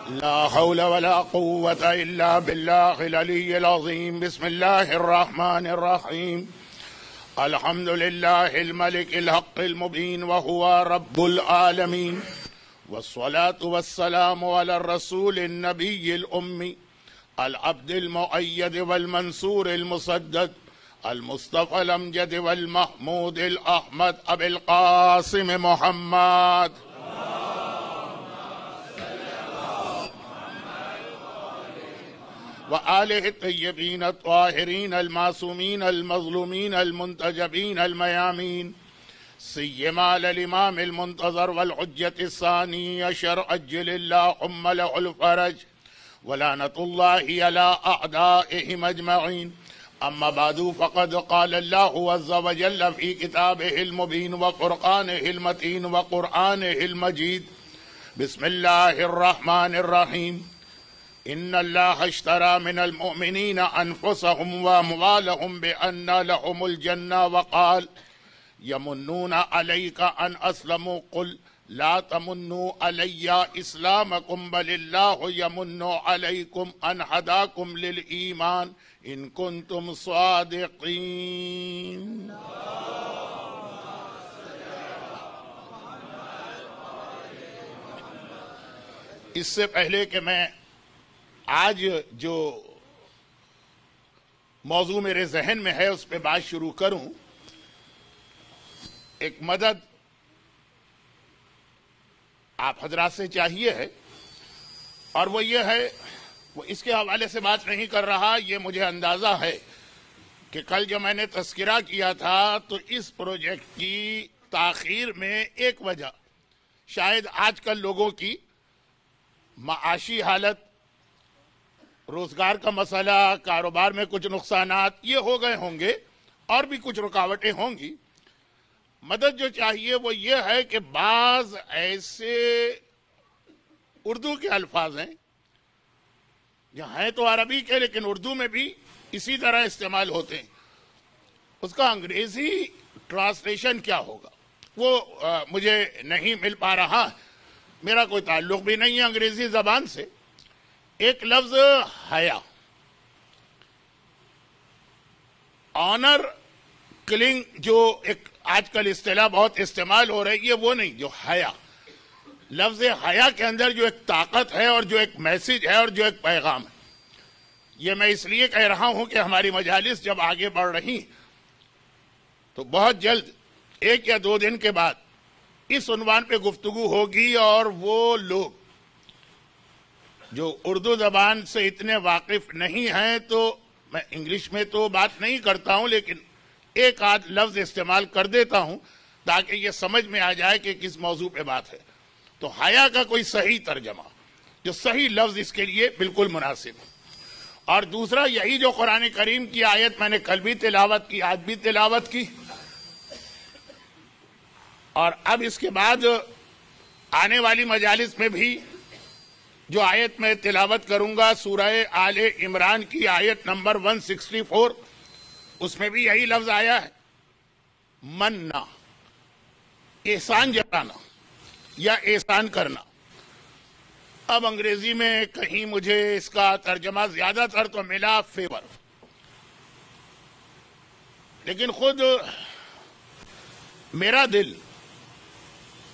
لا حول ولا قوة إلا بالله العلي العظيم. بسم الله الرحمن الرحيم. الحمد لله الملك الحق المبين وهو رب العالمين، والصلاة والسلام على الرسول النبي الأمي العبد المؤيد والمنصور المسدد المصطفى الأمجد والمحمود الأحمد أبي القاسم محمد وآله الطيبين الطاهرين المعصومين المظلومين المنتجبين الميامين، سيما للإمام المنتظر والحجة الثانية شرع عجل اللهم له الفرج، ولعنة الله على أعدائهم أجمعين. أما بعد، فقد قال الله عز وجل في كتابه المبين وقرآنه المتين وقرآنه المجيد: بسم الله الرحمن الرحيم. إن الله اشترى من المؤمنين أنفسهم وأموالهم بأن لهم الجنة وقال: يمنون عليك أن أسلموا قل لا تمنوا علي إسلامكم بل الله يمن عليكم أن هداكم للإيمان إن كنتم صادقين. اس سے پہلے کہ میں آج جو موضوع میرے ذہن میں ہے اس پہ بات شروع کروں، ایک مدد آپ حضرات سے چاہیے ہے، اور وہ یہ ہے، وہ اس کے حوالے سے بات نہیں کر رہا، یہ مجھے اندازہ ہے کہ کل جو میں نے تذکرہ کیا تھا تو اس پروجیکٹ کی تاخیر میں ایک وجہ شاید آج کل لوگوں کی معاشی حالت، روزگار کا مسئلہ، کاروبار میں کچھ نقصانات یہ ہو گئے ہوں گے، اور بھی کچھ رکاوٹیں ہوں گی۔ مدد جو چاہیے وہ یہ ہے کہ بعض ایسے اردو کے الفاظ ہیں جو ہیں تو عربی کے لیکن اردو میں بھی اسی طرح استعمال ہوتے ہیں، اس کا انگریزی ٹرانسلیشن کیا ہوگا وہ مجھے نہیں مل پا رہا، میرا کوئی تعلق بھی نہیں ہے انگریزی زبان سے۔ ایک لفظ حیا، آنر کلنگ، جو ایک آج کل اصطلاح بہت استعمال ہو رہی ہے، وہ نہیں، جو حیا، لفظ حیا کے اندر جو ایک طاقت ہے اور جو ایک میسج ہے اور جو ایک پیغام ہے، یہ میں اس لیے کہہ رہا ہوں کہ ہماری مجالس جب آگے بڑھ رہی تو بہت جلد 1 یا 2 دن کے بعد اس عنوان پہ گفتگو ہوگی، اور وہ لوگ جو اردو زبان سے اتنے واقف نہیں ہیں، تو میں انگلش میں تو بات نہیں کرتا ہوں لیکن ایک آدھ لفظ استعمال کر دیتا ہوں تاکہ یہ سمجھ میں آ جائے کہ کس موضوع پہ بات ہے۔ تو حیا کا کوئی صحیح ترجمہ، جو صحیح لفظ اس کے لیے بالکل مناسب ہے۔ اور دوسرا، یہی جو قرآن کریم کی آیت میں نے کل بھی تلاوت کی، آج بھی تلاوت کی، اور اب اس کے بعد آنے والی مجالس میں بھی جو آیت میں تلاوت کروں گا، سورہ آل عمران کی آیت نمبر 164، اس میں بھی یہی لفظ آیا ہے، مننا، احسان جتانا یا احسان کرنا۔ اب انگریزی میں کہیں مجھے اس کا ترجمہ زیادہ تر تو ملا فیور، لیکن خود میرا دل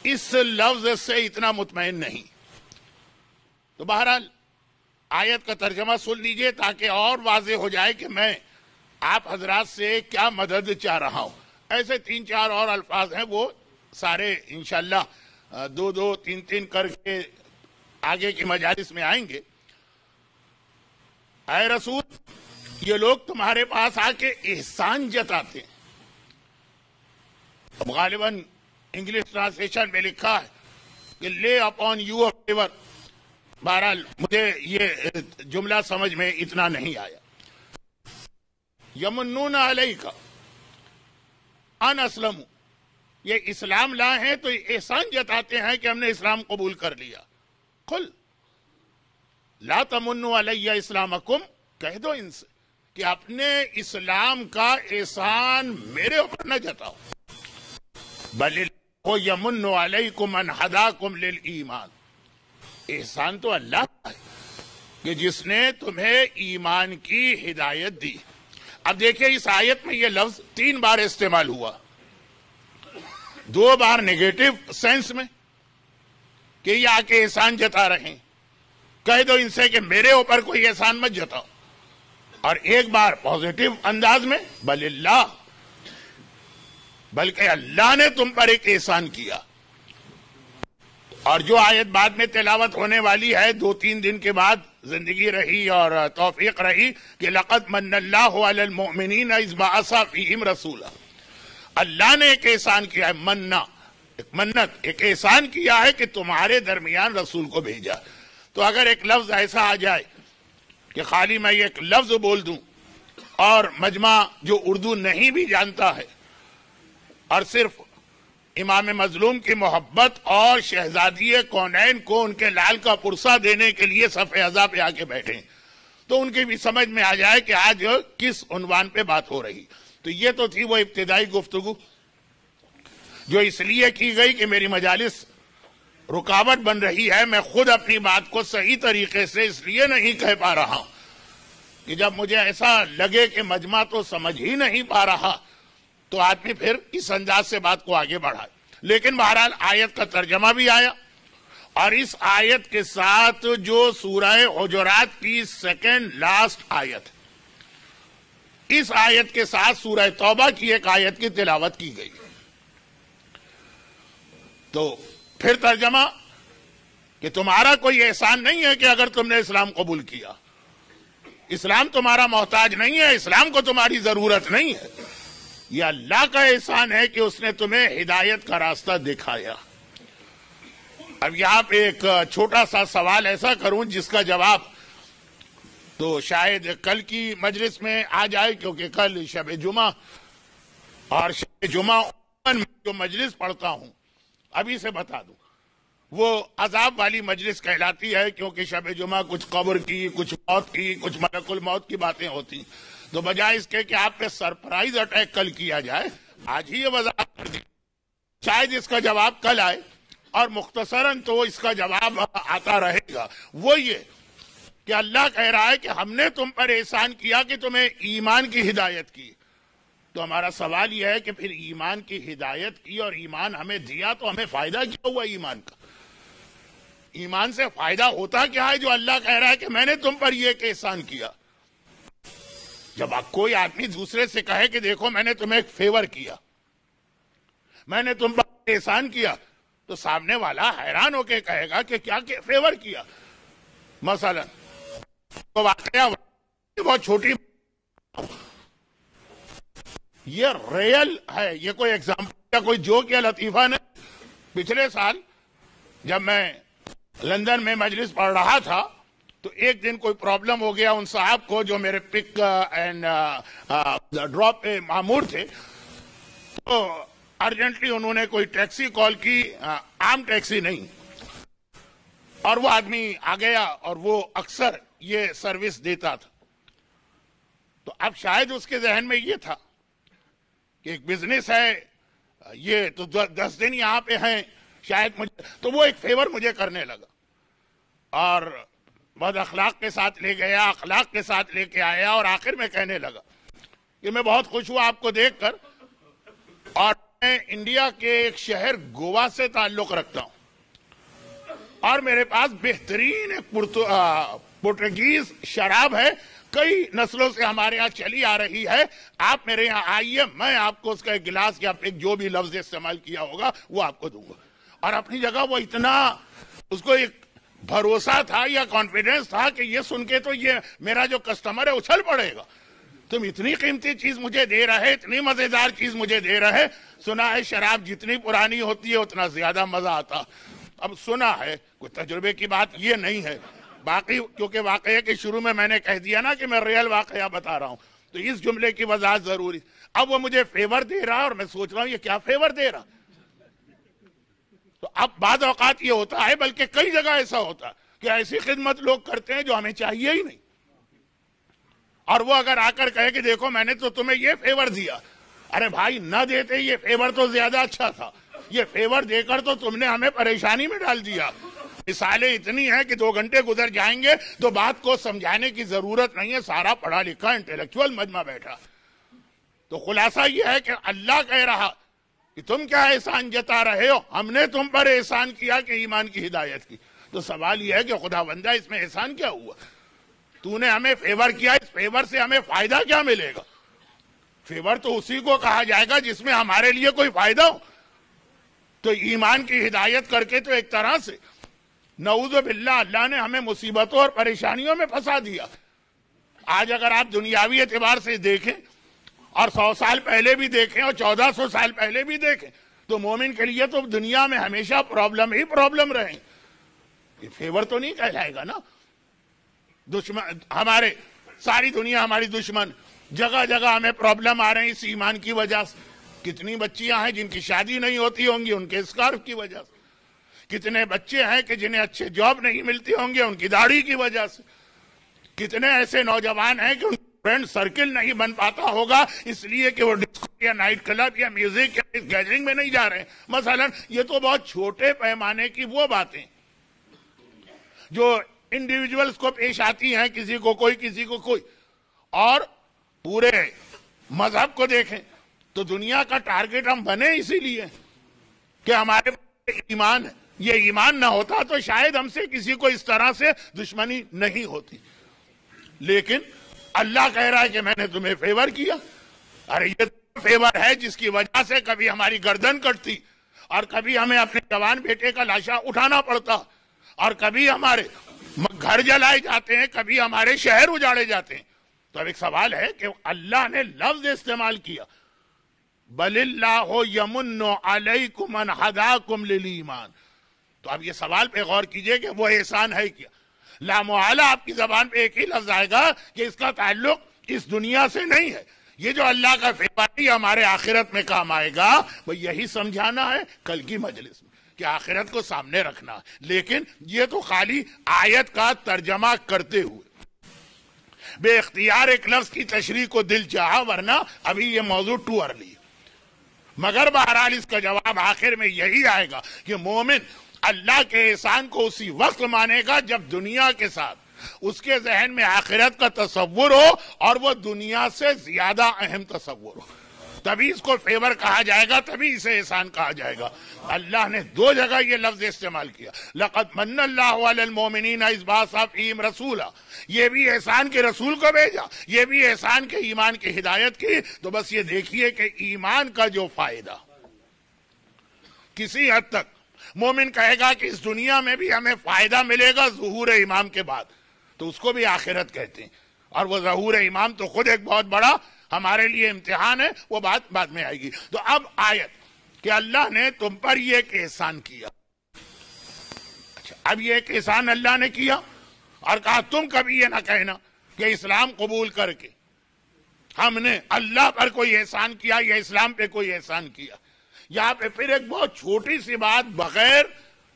اس لفظ سے اتنا مطمئن نہیں۔ تو بہرحال آیت کا ترجمہ سن لیجئے تاکہ اور واضح ہو جائے کہ میں آپ حضرات سے کیا مدد چاہ رہا ہوں۔ ایسے 3-4 اور الفاظ ہیں، وہ سارے انشاءاللہ 2-2 3-3 کر کے آگے کی مجالس میں آئیں گے۔ اے رسول، یہ لوگ تمہارے پاس آ کے احسان جتاتے ہیں۔ اب غالباً انگلش ٹرانسلیشن میں لکھا ہے کہ لے اپون یو اے فیور، بہرحال مجھے یہ جملہ سمجھ میں اتنا نہیں آیا۔ یمنون علیک ان اسلموا، یہ اسلام لائے ہیں تو احسان جتاتے ہیں کہ ہم نے اسلام قبول کر لیا۔ قل لا تمنوا علی اسلامکم، کہہ دو ان سے کہ اپنے اسلام کا احسان میرے اوپر نہ جتاؤ، بل یمن علیکم ان ہداکم للایمان، احسان تو اللہ کا ہے کہ جس نے تمہیں ایمان کی ہدایت دی. اب دیکھیں اس آیت میں یہ لفظ 3 بار استعمال ہوا. 2 بار نیگیٹو سینس میں کہ یہ آ کے احسان جتا رہے ہیں, کہہ دو ان سے کہ میرے اوپر کوئی احسان مت جتاؤ, اور 1 بار پازیٹو انداز میں بل اللہ, بلکہ اللہ نے تم پر ایک احسان کیا. اور جو آیت بعد میں تلاوت ہونے والی ہے 2-3 دن کے بعد زندگی رہی اور توفیق رہی کہ لقد من اللہ علی المؤمنین اذ بعث فیہم رسولا, اللہ نے ایک احسان کیا ہے, مننا ایک منت, ایک احسان کیا ہے کہ تمہارے درمیان رسول کو بھیجا. تو اگر ایک لفظ ایسا آ جائے کہ خالی میں ایک لفظ بول دوں اور مجمع جو اردو نہیں بھی جانتا ہے اور صرف امام مظلوم کی محبت اور شہزادی کونین کو ان کے لال کا پرسہ دینے کے لیے صف اعضاء پہ آ کے بیٹھیں تو ان کی بھی سمجھ میں آ جائے کہ آج کس عنوان پہ بات ہو رہی. تو یہ تو تھی وہ ابتدائی گفتگو جو اس لیے کی گئی کہ میری مجالس رکاوٹ بن رہی ہے. میں خود اپنی بات کو صحیح طریقے سے اس لیے نہیں کہہ پا رہا کہ جب مجھے ایسا لگے کہ مجمع تو سمجھ ہی نہیں پا رہا تو آدمی پھر اس انداز سے بات کو آگے بڑھائے. لیکن بہرحال آیت کا ترجمہ بھی آیا, اور اس آیت کے ساتھ جو سورہ حجرات کی 2nd لاسٹ آیت, اس آیت کے ساتھ سورہ توبہ کی ایک آیت کی تلاوت کی گئی. تو پھر ترجمہ کہ تمہارا کوئی احسان نہیں ہے کہ اگر تم نے اسلام قبول کیا, اسلام تمہارا محتاج نہیں ہے, اسلام کو تمہاری ضرورت نہیں ہے, یہ اللہ کا احسان ہے کہ اس نے تمہیں ہدایت کا راستہ دکھایا. اب یہاں پہ ایک چھوٹا سا سوال ایسا کروں جس کا جواب تو شاید کل کی مجلس میں آ جائے, کیونکہ کل شب جمعہ, اور شب جمعہ میں جو مجلس پڑھتا ہوں ابھی سے بتا دوں وہ عذاب والی مجلس کہلاتی ہے, کیونکہ شب جمعہ کچھ قبر کی, کچھ موت کی, کچھ ملک الموت کی باتیں ہوتی. تو بجائے اس کے کہ آپ پہ سرپرائز اٹیک کل کیا جائے, آج ہی یہ وضاحت کر دی, شاید اس کا جواب کل آئے, اور مختصراً تو اس کا جواب آتا رہے گا. وہ یہ کہ اللہ کہہ رہا ہے کہ ہم نے تم پر احسان کیا کہ تمہیں ایمان کی ہدایت کی. تو ہمارا سوال یہ ہے کہ پھر ایمان کی ہدایت کی اور ایمان ہمیں دیا تو ہمیں فائدہ کیا ہوا ایمان کا؟ ایمان سے فائدہ ہوتا کیا ہے جو اللہ کہہ رہا ہے کہ میں نے تم پر یہ ایک احسان کیا؟ جب کوئی آدمی دوسرے سے کہے کہ دیکھو میں نے تمہیں ایک فیور کیا, میں نے تم پر احسان کیا, تو سامنے والا حیران ہو کے کہے گا کہ کیا فیور کیا. مثلا تو واقعہ بہت چھوٹی, یہ ریئل ہے, یہ کوئی ایگزامپل یا کوئی جوک یا لطیفہ نہیں. پچھلے سال جب میں لندن میں مجلس پڑھ رہا تھا تو ایک دن کوئی پرابلم ہو گیا ان صاحب کو جو میرے پک اینڈ ڈراپ پہ مامور تھے. تو ارجنٹلی انہوں نے کوئی ٹیکسی کال کی, عام ٹیکسی نہیں, اور وہ آدمی آ گیا اور وہ اکثر یہ سروس دیتا تھا. تو اب شاید اس کے ذہن میں یہ تھا کہ ایک بزنس ہے, یہ تو 10 دن یہاں پہ ہیں شاید مجھے, تو وہ ایک فیور مجھے کرنے لگا اور بہت اخلاق کے ساتھ لے گیا, اخلاق کے ساتھ لے کے آیا, اور آخر میں کہنے لگا کہ میں بہت خوش ہوا آپ کو دیکھ کر, اور میں انڈیا کے ایک شہر گوا سے تعلق رکھتا ہوں اور میرے پاس بہترین ایک پرتگیز شراب ہے, کئی نسلوں سے ہمارے یہاں چلی آ رہی ہے, آپ میرے یہاں آئیے, میں آپ کو اس کا ایک گلاس یا ایک جو بھی لفظ استعمال کیا ہوگا وہ آپ کو دوں گا. اور اپنی جگہ وہ اتنا اس کو ایک بھروسہ تھا یا کانفیڈنس تھا کہ یہ سن کے تو یہ میرا جو کسٹمر ہے اچھل پڑے گا, تم اتنی قیمتی چیز مجھے دے رہے, اتنی مزیدار چیز مجھے دے رہے. سنا ہے شراب جتنی پرانی ہوتی ہے اتنا زیادہ مزہ آتا. اب سنا ہے, کوئی تجربے کی بات یہ نہیں ہے. باقی کیونکہ واقعے کے شروع میں نے کہہ دیا نا کہ میں ریئل واقعہ بتا رہا ہوں, تو اس جملے کی وضاحت ضروری. اب وہ مجھے فیور دے رہا اور میں سوچ رہا ہوں یہ کیا فیور دے رہا. تو اب بعض اوقات یہ ہوتا ہے, بلکہ کئی جگہ ایسا ہوتا ہے کہ ایسی خدمت لوگ کرتے ہیں جو ہمیں چاہیے ہی نہیں, اور وہ اگر آ کر کہے کہ دیکھو میں نے تو تمہیں یہ فیور دیا, ارے بھائی نہ دیتے یہ فیور تو زیادہ اچھا تھا, یہ فیور دے کر تو تم نے ہمیں پریشانی میں ڈال دیا. مثالیں اتنی ہیں کہ 2 گھنٹے گزر جائیں گے تو بات کو سمجھانے کی ضرورت نہیں ہے، سارا پڑھا لکھا انٹلیکچوئل مجمع بیٹھا۔ تو خلاصہ یہ ہے کہ اللہ کہہ رہا کہ تم کیا احسان جتا رہے ہو، ہم نے تم پر احسان کیا کہ ایمان کی ہدایت کی۔ تو سوال یہ ہے کہ خدا بندہ اس میں احسان کیا ہوا؟ تو نے ہمیں فیور کیا، اس فیور سے ہمیں فائدہ کیا ملے گا؟ فیور تو اسی کو کہا جائے گا جس میں ہمارے لیے کوئی فائدہ ہو۔ تو ایمان کی ہدایت کر کے تو ایک طرح سے نعوذ باللہ اللہ نے ہمیں مصیبتوں اور پریشانیوں میں پھنسا دیا۔ آج اگر آپ دنیاوی اعتبار سے دیکھیں اور 100 سال پہلے بھی دیکھیں اور 1400 سال پہلے بھی دیکھیں تو مومن کے لیے تو دنیا میں ہمیشہ پرابلم ہی پرابلم رہیں۔ یہ فیور تو نہیں کہلائے گا نا۔ دشمن ہمارے، ساری دنیا ہماری دشمن، جگہ جگہ ہمیں پرابلم آ رہے ہیں اس ایمان کی وجہ سے۔ کتنی بچیاں ہیں جن کی شادی نہیں ہوتی ہوں گی ان کے اسکارف کی وجہ سے، کتنے بچے ہیں کہ جنہیں اچھے جاب نہیں ملتی ہوں گے ان کی داڑھی کی وجہ سے، کتنے ایسے نوجوان ہیں کہ ان فرینڈ سرکل نہیں بن پاتا ہوگا اس لیے کہ وہ ڈسکو یا نائٹ کلب یا میوزک یا اس گیدرنگ میں نہیں جا رہے ہیں۔ مثلا یہ تو بہت چھوٹے پیمانے کی وہ باتیں جو انڈیویجولز کو پیش آتی ہیں، کسی کو کوئی کسی کو کوئی۔ اور پورے مذہب کو دیکھیں تو دنیا کا ٹارگٹ ہم بنے اسی لیے کہ ہمارے ایمان ہے۔ یہ ایمان نہ ہوتا تو شاید ہم سے کسی کو اس طرح سے دشمنی نہیں ہوتی۔ لیکن اللہ کہہ رہا ہے کہ میں نے تمہیں فیور کیا۔ ارے یہ فیور ہے جس کی وجہ سے کبھی ہماری گردن کٹتی اور کبھی ہمیں اپنے جوان بیٹے کا لاشا اٹھانا پڑتا اور کبھی ہمارے گھر جلائے جاتے ہیں، کبھی ہمارے شہر اجاڑے جاتے ہیں۔ تو اب ایک سوال ہے کہ اللہ نے لفظ استعمال کیا بل اللہ یمن علیکم ان ہداکم للایمان۔ تو اب یہ سوال پہ غور کیجئے کہ وہ احسان ہے کیا؟ لا محالہ آپ کی زبان پہ ایک ہی لفظ آئے گا کہ اس کا تعلق اس دنیا سے نہیں ہے۔ یہ جو اللہ کا فیور ہے ہمارے آخرت میں کام آئے گا، وہ یہی سمجھانا ہے کل کی مجلس میں کہ آخرت کو سامنے رکھنا ہے۔ لیکن یہ تو خالی آیت کا ترجمہ کرتے ہوئے بے اختیار ایک لفظ کی تشریح کو دل چاہا، ورنہ ابھی یہ موضوع ٹو ارلی ہے۔ مگر بہرحال اس کا جواب آخر میں یہی آئے گا کہ مومن اللہ کے احسان کو اسی وقت مانے گا جب دنیا کے ساتھ اس کے ذہن میں آخرت کا تصور ہو اور وہ دنیا سے زیادہ اہم تصور ہو، تبھی اس کو فیور کہا جائے گا، تبھی اسے احسان کہا جائے گا۔ اللہ نے 2 جگہ یہ لفظ استعمال کیا، لقد من اللہ علی المؤمنین اذ بعث فیہم رسولا۔ یہ بھی احسان کے رسول کو بھیجا، یہ بھی احسان کے ایمان کی ہدایت کی۔ تو بس یہ دیکھیے کہ ایمان کا جو فائدہ کسی حد تک مومن کہے گا کہ اس دنیا میں بھی ہمیں فائدہ ملے گا ظہور امام کے بعد، تو اس کو بھی آخرت کہتے ہیں۔ اور وہ ظہور امام تو خود ایک بہت بڑا ہمارے لیے امتحان ہے، وہ بات بعد میں آئے گی۔ تو اب آیت کہ اللہ نے تم پر یہ ایک احسان کیا۔ اچھا، اب یہ ایک احسان اللہ نے کیا اور کہا تم کبھی یہ نہ کہنا کہ اسلام قبول کر کے ہم نے اللہ پر کوئی احسان کیا یا اسلام پہ کوئی احسان کیا۔ یہاں پہ پھر ایک بہت چھوٹی سی بات بغیر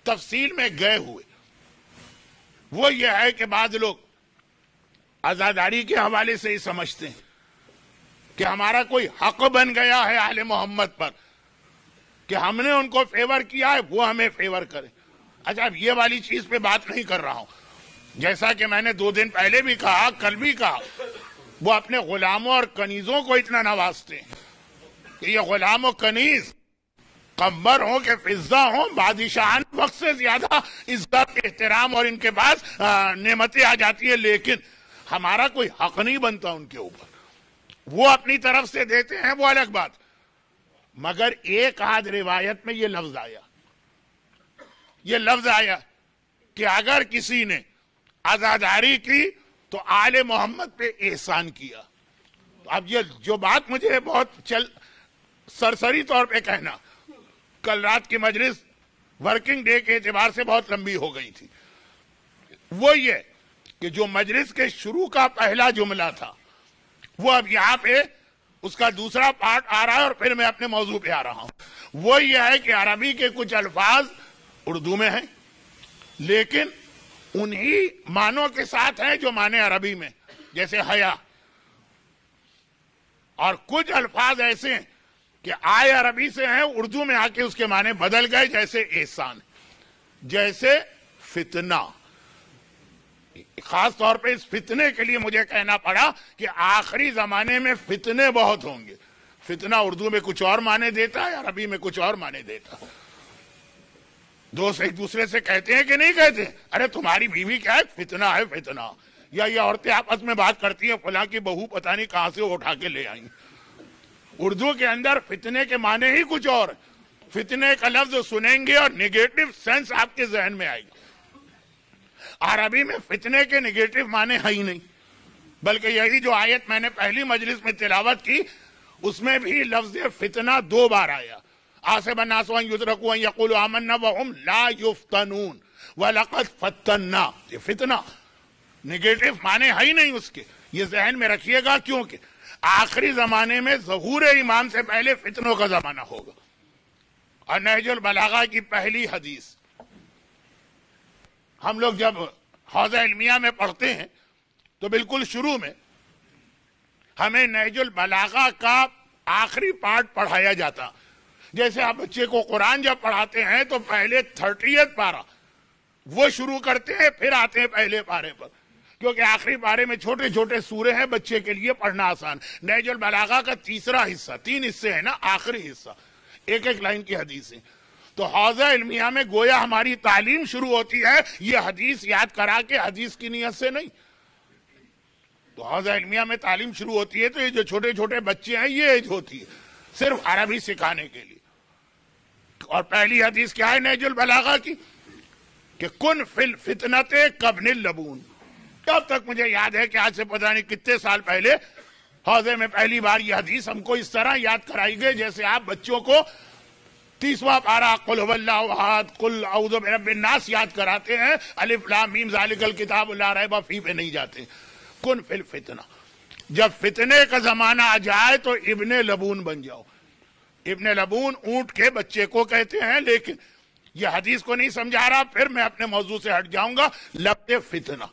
تفصیل میں گئے ہوئے، وہ یہ ہے کہ بعض لوگ عزاداری کے حوالے سے ہی سمجھتے ہیں کہ ہمارا کوئی حق بن گیا ہے آل محمد پر کہ ہم نے ان کو فیور کیا ہے، وہ ہمیں فیور کرے۔ اچھا، اب یہ والی چیز پہ بات نہیں کر رہا ہوں۔ جیسا کہ میں نے 2 دن پہلے بھی کہا، کل بھی کہا، وہ اپنے غلاموں اور کنیزوں کو اتنا نوازتے ہیں کہ یہ غلام و کنیز قمبر ہوں کہ فضہ ہوں، بادشاہان وقت سے زیادہ عزت احترام اور ان کے پاس نعمتیں آ جاتی ہیں، لیکن ہمارا کوئی حق نہیں بنتا ان کے اوپر۔ وہ اپنی طرف سے دیتے ہیں، وہ الگ بات۔ مگر ایک آدھ روایت میں یہ لفظ آیا کہ اگر کسی نے عزاداری کی تو آل محمد پہ احسان کیا۔ اب یہ جو بات مجھے بہت سرسری طور پہ کہنا، کل رات کی مجلس ورکنگ ڈے کے اعتبار سے بہت لمبی ہو گئی تھی، وہ یہ کہ جو مجلس کے شروع کا پہلا جملہ تھا وہ اب یہاں پہ اس کا دوسرا پارٹ آ رہا ہے اور پھر میں اپنے موضوع پہ آ رہا ہوں۔ وہ یہ ہے کہ عربی کے کچھ الفاظ اردو میں ہیں لیکن انہی معنوں کے ساتھ ہیں جو معنی عربی میں، جیسے حیا، اور کچھ الفاظ ایسے ہیں کہ آئے عربی سے ہیں، اردو میں آ کے اس کے معنی بدل گئے، جیسے احسان، جیسے فتنہ. خاص طور پہ اس فتنے کے لیے مجھے کہنا پڑا کہ آخری زمانے میں فتنے بہت ہوں گے. فتنہ اردو میں کچھ اور معنی دیتا ہے، عربی میں کچھ اور معنی دیتا ہے. دوست ایک دوسرے سے کہتے ہیں کہ نہیں کہتے، ارے تمہاری بیوی کیا ہے، فتنہ ہے فتنہ. یا یہ عورتیں آپس میں بات کرتی ہیں، فلاں کی بہو پتہ نہیں کہاں سے وہ اٹھا کے لے آئیں. اردو کے اندر فتنے کے معنی ہی کچھ اور. فتنے کا لفظ سنیں گے اور نیگیٹو سینس آپ کے ذہن میں آئے گا. عربی میں فتنے کے نیگیٹو معنی ہے ہی نہیں، بلکہ یہی جو آیت میں نے پہلی مجلس میں تلاوت کی اس میں بھی لفظ فتنہ 2 بار آیا. حسب الناس ان یترکوا ان یقولوا آمنا وهم لا یفتنون ولقد فتنا. یہ فتنہ نیگیٹو معنی ہے ہی نہیں اس کے. یہ ذہن میں رکھیے گا، کیونکہ آخری زمانے میں ظہور ایمان سے پہلے فتنوں کا زمانہ ہوگا. اور نہج البلاغہ کی پہلی حدیث ہم لوگ جب حوزہ علمیہ میں پڑھتے ہیں تو بالکل شروع میں ہمیں نہج البلاغہ کا آخری پارٹ پڑھایا جاتا. جیسے آپ بچے کو قرآن جب پڑھاتے ہیں تو پہلے 30 پارہ وہ شروع کرتے ہیں، پھر آتے ہیں پہلے پارے پر، کیونکہ آخری پارے میں چھوٹے چھوٹے سورے ہیں، بچے کے لیے پڑھنا آسان. نہج البلاغہ کا تیسرا حصہ، 3 حصے ہیں نا، آخری حصہ 1 لائن کی حدیثیں. تو حوزہ علمیہ میں گویا ہماری تعلیم شروع ہوتی ہے یہ حدیث یاد کرا کے حدیث کی نیت سے نہیں. تو حوزہ علمیہ میں تعلیم شروع ہوتی ہے تو یہ جو چھوٹے چھوٹے بچے ہیں یہ ایج ہوتی ہے صرف عربی سکھانے کے لیے. اور پہلی حدیث کیا ہے نہج البلاغہ کی کہ کن فی الفتنۃ کابن اللبون. اب تک مجھے یاد ہے کہ آج سے پتہ نہیں کتنے سال پہلے حوزے میں پہلی بار یہ حدیث ہم کو اس طرح یاد کرائی گئی جیسے آپ بچوں کو 30واں پارہ قل هو اللہ احد قل اعوذ برب الناس یاد کراتے ہیں، الف لام میم ذالک الکتاب لا ریب فیہ پہ نہیں جاتے. کن فی الفتنہ، جب فتنے کا زمانہ آ جائے تو ابن لبون بن جاؤ. ابن لبون اونٹ کے بچے کو کہتے ہیں، لیکن یہ حدیث کو نہیں سمجھا رہا. پھر میں اپنے موضوع سے ہٹ جاؤں گا. لفظ فتنہ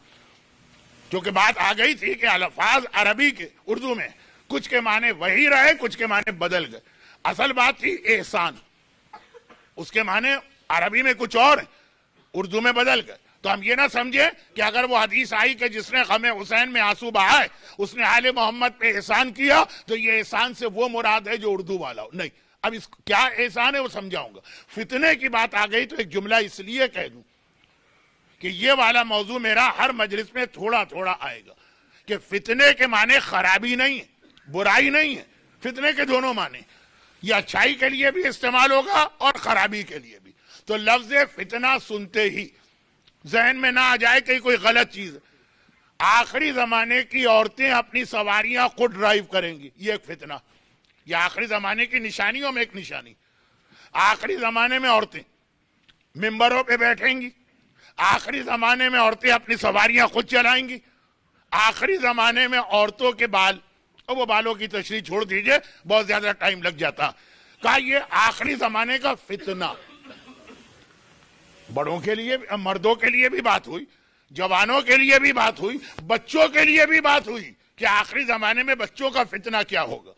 کیونکہ بات آ گئی تھی کہ الفاظ عربی کے اردو میں کچھ کے معنی وہی رہے، کچھ کے معنی بدل گئے. اصل بات تھی احسان، اس کے معنی عربی میں کچھ اور ہیں، اردو میں بدل گئے. تو ہم یہ نہ سمجھیں کہ اگر وہ حدیث آئی کہ جس نے غم حسین میں آنسو بہائے اس نے آل محمد پہ احسان کیا تو یہ احسان سے وہ مراد ہے جو اردو والا ہو. نہیں، اب اس کیا احسان ہے وہ سمجھاؤں گا. فتنے کی بات آ گئی تو ایک جملہ اس لیے کہہ دوں کہ یہ والا موضوع میرا ہر مجلس میں تھوڑا تھوڑا آئے گا کہ فتنے کے معنی خرابی نہیں ہے، برائی نہیں ہے. فتنے کے دونوں معنی، یہ اچھائی کے لیے بھی استعمال ہوگا اور خرابی کے لیے بھی. تو لفظ فتنہ سنتے ہی ذہن میں نہ آ جائے کہ کوئی غلط چیز ہے. آخری زمانے کی عورتیں اپنی سواریاں خود ڈرائیو کریں گی، یہ ایک فتنہ. یہ آخری زمانے کی نشانیوں میں ایک نشانی. آخری زمانے میں عورتیں ممبروں پہ بیٹھیں گی. آخری زمانے میں عورتیں اپنی سواریاں خود چلائیں گی. آخری زمانے میں عورتوں کے بال، اور وہ بالوں کی تشریح چھوڑ دیجئے، بہت زیادہ ٹائم لگ جاتا. کہا یہ آخری زمانے کا فتنہ. بڑوں کے لیے، مردوں کے لیے بھی بات ہوئی، جوانوں کے لیے بھی بات ہوئی، بچوں کے لیے بھی بات ہوئی کہ آخری زمانے میں بچوں کا فتنہ کیا ہوگا،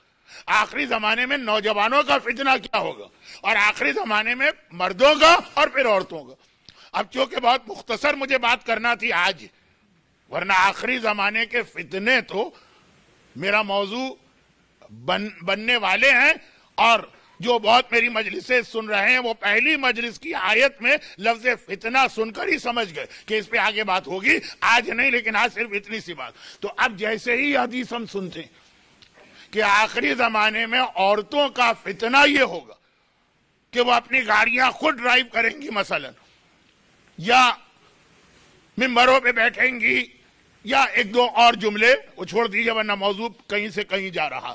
آخری زمانے میں نوجوانوں کا فتنہ کیا ہوگا، اور آخری زمانے میں مردوں کا اور پھر عورتوں کا. اب چونکہ بہت مختصر مجھے بات کرنا تھی آج، ورنہ آخری زمانے کے فتنے تو میرا موضوع بننے والے ہیں. اور جو بہت میری مجلسیں سن رہے ہیں وہ پہلی مجلس کی آیت میں لفظ فتنہ سن کر ہی سمجھ گئے کہ اس پہ آگے بات ہوگی. آج نہیں، لیکن آج صرف اتنی سی بات. تو اب جیسے ہی حدیث ہم سنتے ہیں کہ آخری زمانے میں عورتوں کا فتنہ یہ ہوگا کہ وہ اپنی گاڑیاں خود ڈرائیو کریں گی مثلا، یا ممبروں پہ بیٹھیں گی، یا ایک دو اور جملے وہ چھوڑ دیجیے ورنہ موضوع کہیں سے کہیں جا رہا.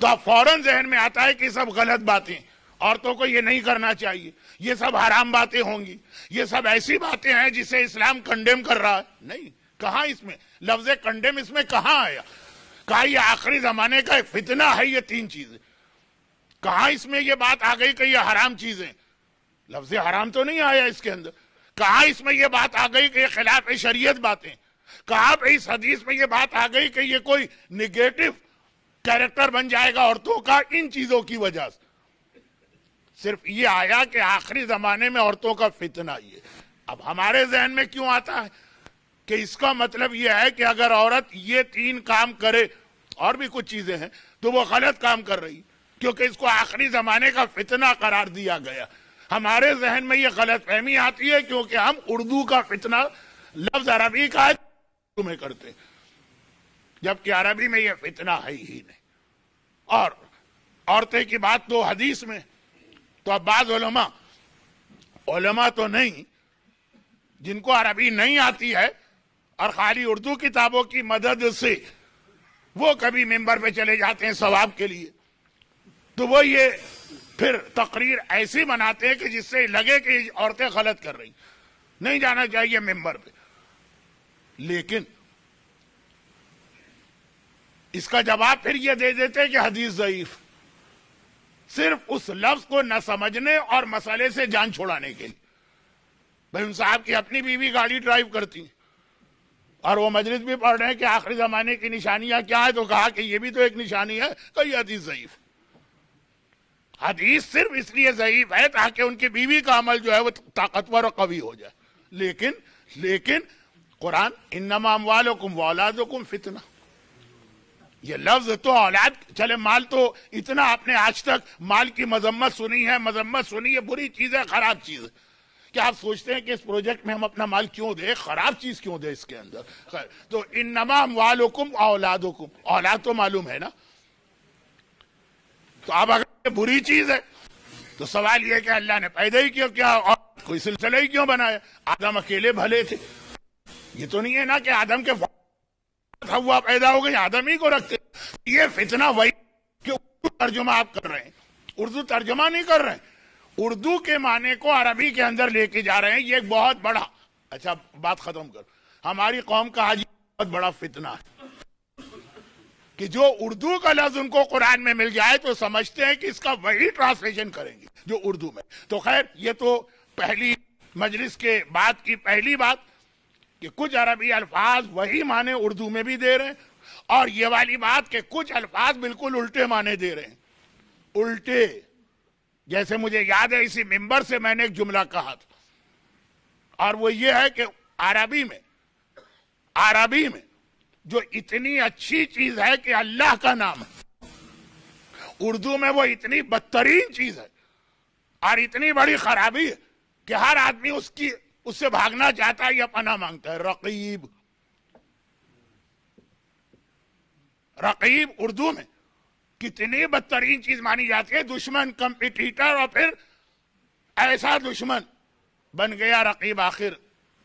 تو اب فوراً ذہن میں آتا ہے کہ سب غلط باتیں، عورتوں کو یہ نہیں کرنا چاہیے، یہ سب حرام باتیں ہوں گی، یہ سب ایسی باتیں ہیں جسے اسلام کنڈیم کر رہا ہے. نہیں، کہاں اس میں لفظ کنڈیم اس میں کہاں آیا؟ کہا یہ آخری زمانے کا ایک فتنہ ہے یہ 3 چیزیں. کہاں اس میں یہ بات آ گئی کہ یہ حرام چیزیں؟ لفظ حرام تو نہیں آیا اس کے اندر. کہاں اس میں یہ بات آ گئی کہ یہ خلاف شریعت باتیں؟ کہاں پہ اس حدیث میں یہ بات آ گئی کہ یہ کوئی نگیٹو کیریکٹر بن جائے گا عورتوں کا ان چیزوں کی وجہ سے؟ صرف یہ آیا کہ آخری زمانے میں عورتوں کا فتنہ. یہ اب ہمارے ذہن میں کیوں آتا ہے کہ اس کا مطلب یہ ہے کہ اگر عورت یہ 3 کام کرے اور بھی کچھ چیزیں ہیں تو وہ غلط کام کر رہی، کیونکہ اس کو آخری زمانے کا فتنہ قرار دیا گیا۔ ہمارے ذہن میں یہ غلط فہمی آتی ہے کیونکہ ہم اردو کا فتنہ لفظ عربی کا اردو میں کرتے ہیں، جبکہ عربی میں یہ فتنہ ہے ہی نہیں۔ اور عورتیں کی بات تو حدیث میں، تو اب بعض علماء تو نہیں، جن کو عربی نہیں آتی ہے اور خالی اردو کتابوں کی مدد سے وہ کبھی ممبر پہ چلے جاتے ہیں ثواب کے لیے، تو وہ یہ پھر تقریر ایسی بناتے ہیں کہ جس سے لگے کہ عورتیں غلط کر رہی، نہیں جانا چاہیے ممبر پہ۔ لیکن اس کا جواب پھر یہ دے دیتے کہ حدیث ضعیف، صرف اس لفظ کو نہ سمجھنے اور مسئلے سے جان چھوڑانے کے لیے۔ بھائی ان صاحب کی اپنی بیوی گاڑی ڈرائیو کرتی اور وہ مجلس بھی پڑھ رہے ہیں کہ آخری زمانے کی نشانیاں کیا ہے، تو کہا کہ یہ بھی تو ایک نشانی ہے، کہ یہ حدیث ضعیف۔ حدیث صرف اس لیے ضعیف ہے تاکہ ان کی بیوی کا عمل جو ہے وہ طاقتور اور قوی ہو جائے۔ لیکن قرآن انما اموالکم واولادکم فتنہ، یہ لفظ تو اولاد، چلے مال تو اتنا آپ نے آج تک مال کی مذمت سنی ہے، یہ بری چیز ہے، خراب چیز ہے، کیا آپ سوچتے ہیں کہ اس پروجیکٹ میں ہم اپنا مال کیوں دیں، خراب چیز کیوں دیں اس کے اندر؟ خیر، تو انما اموالکم اولادکم، اولاد تو معلوم ہے نا، تو اب اگر یہ بری چیز ہے تو سوال یہ ہے کہ اللہ نے پیدا ہی کیا اور کوئی سلسلہ ہی کیوں بنایا؟ آدم اکیلے بھلے تھے، یہ تو نہیں ہے نا کہ آدم کے ہوا پیدا ہو گئی آدم ہی کو رکھتے۔ یہ فتنہ وہی کہ اردو ترجمہ آپ کر رہے ہیں، اردو ترجمہ نہیں کر رہے ہیں، اردو کے معنی کو عربی کے اندر لے کے جا رہے ہیں۔ یہ ایک بہت بڑا، اچھا بات ختم کر، ہماری قوم کا آج بہت بڑا فتنہ ہے کہ جو اردو کا لفظ ان کو قرآن میں مل جائے تو سمجھتے ہیں کہ اس کا وہی ٹرانسلیشن کریں گے جو اردو میں۔ تو خیر، یہ تو پہلی مجلس کے بعد کی پہلی بات کہ کچھ عربی الفاظ وہی معنی اردو میں بھی دے رہے ہیں، اور یہ والی بات کہ کچھ الفاظ بالکل الٹے معنی دے رہے ہیں، الٹے۔ جیسے مجھے یاد ہے اسی ممبر سے میں نے ایک جملہ کہا تھا، اور وہ یہ ہے کہ عربی میں جو اتنی اچھی چیز ہے کہ اللہ کا نام ہے، اردو میں وہ اتنی بدترین چیز ہے اور اتنی بڑی خرابی ہے کہ ہر آدمی اس سے بھاگنا چاہتا ہے یا پناہ مانگتا ہے۔ رقیب اردو میں کتنی بدترین چیز مانی جاتی ہے، دشمن، کمپیٹیٹر، اور پھر ایسا دشمن بن گیا رقیب آخر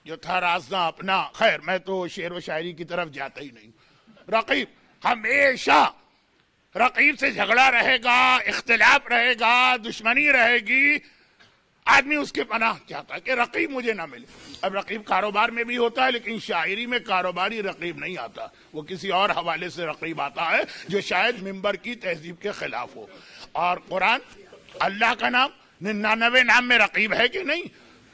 جو تھا رازداں اپنا۔ خیر، میں تو شعر و شاعری کی طرف جاتا ہی نہیں۔ رقیب ہمیشہ، رقیب سے جھگڑا رہے گا، اختلاف رہے گا، دشمنی رہے گی، آدمی اس کے پناہ چاہتا ہے کہ رقیب مجھے نہ ملے۔ اب رقیب کاروبار میں بھی ہوتا ہے، لیکن شاعری میں کاروباری رقیب نہیں آتا، وہ کسی اور حوالے سے رقیب آتا ہے جو شاید ممبر کی تہذیب کے خلاف ہو۔ اور قرآن، اللہ کا نام 99 نام میں رقیب ہے کہ نہیں؟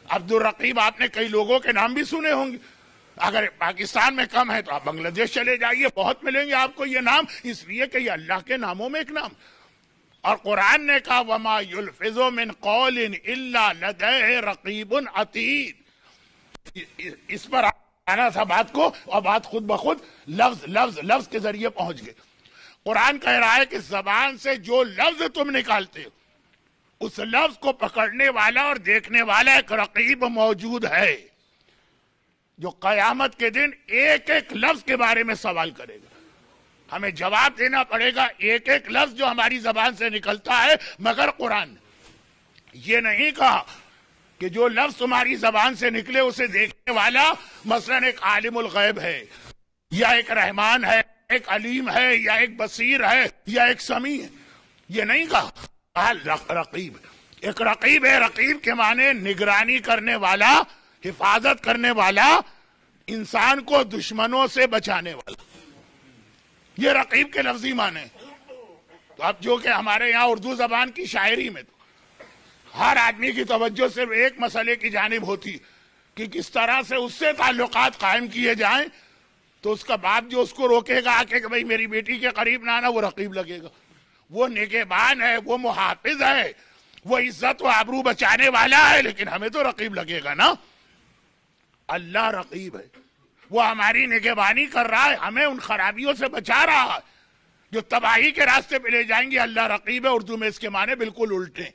عبد الرقیب آپ نے کئی لوگوں کے نام بھی سنے ہوں گے، اگر پاکستان میں کم ہے تو آپ بنگلہ دیش چلے جائیے، بہت ملیں گے آپ کو یہ نام، اس لیے کہ یہ اللہ کے ناموں میں ایک نام۔ اور قرآن نے کہا وَمَا يُلْفِظُ مِنْ قَوْلٍ إِلَّا لَدَيْهِ رَقِيبٌ عَتِيدٌ۔ اس پر آنا تھا بات کو، اور بات خود بخود لفظ کے ذریعے پہنچ گئے۔ قرآن کہہ رہا ہے کہ زبان سے جو لفظ تم نکالتے ہو، اس لفظ کو پکڑنے والا اور دیکھنے والا ایک رقیب موجود ہے جو قیامت کے دن ایک ایک لفظ کے بارے میں سوال کرے گا۔ ہمیں جواب دینا پڑے گا ایک ایک لفظ جو ہماری زبان سے نکلتا ہے، مگر قرآن نے یہ نہیں کہا کہ جو لفظ تمہاری زبان سے نکلے اسے دیکھنے والا مثلاً ایک عالم الغیب ہے، یا ایک رحمان ہے، ایک علیم ہے، یا ایک بصیر ہے، یا ایک سمیع ہے، یہ نہیں کہا۔ رقیب، ایک رقیب ہے، رقیب کے معنی نگرانی کرنے والا، حفاظت کرنے والا، انسان کو دشمنوں سے بچانے والا، یہ رقیب کے لفظی معنی۔ تو اب جو کہ ہمارے یہاں اردو زبان کی شاعری میں تو ہر آدمی کی توجہ صرف ایک مسئلے کی جانب ہوتی کہ کس طرح سے اس سے تعلقات قائم کیے جائیں، تو اس کا باپ جو اس کو روکے گا کہ بھئی میری بیٹی کے قریب نہ آنا، وہ رقیب لگے گا، وہ نگہبان ہے، وہ محافظ ہے، وہ عزت و آبرو بچانے والا ہے، لیکن ہمیں تو رقیب لگے گا نا۔ اللہ رقیب ہے، وہ ہماری نگہبانی کر رہا ہے، ہمیں ان خرابیوں سے بچا رہا ہے جو تباہی کے راستے پہ لے جائیں گے۔ اللہ رقیب ہے، اردو میں اس کے معنی بالکل الٹے۔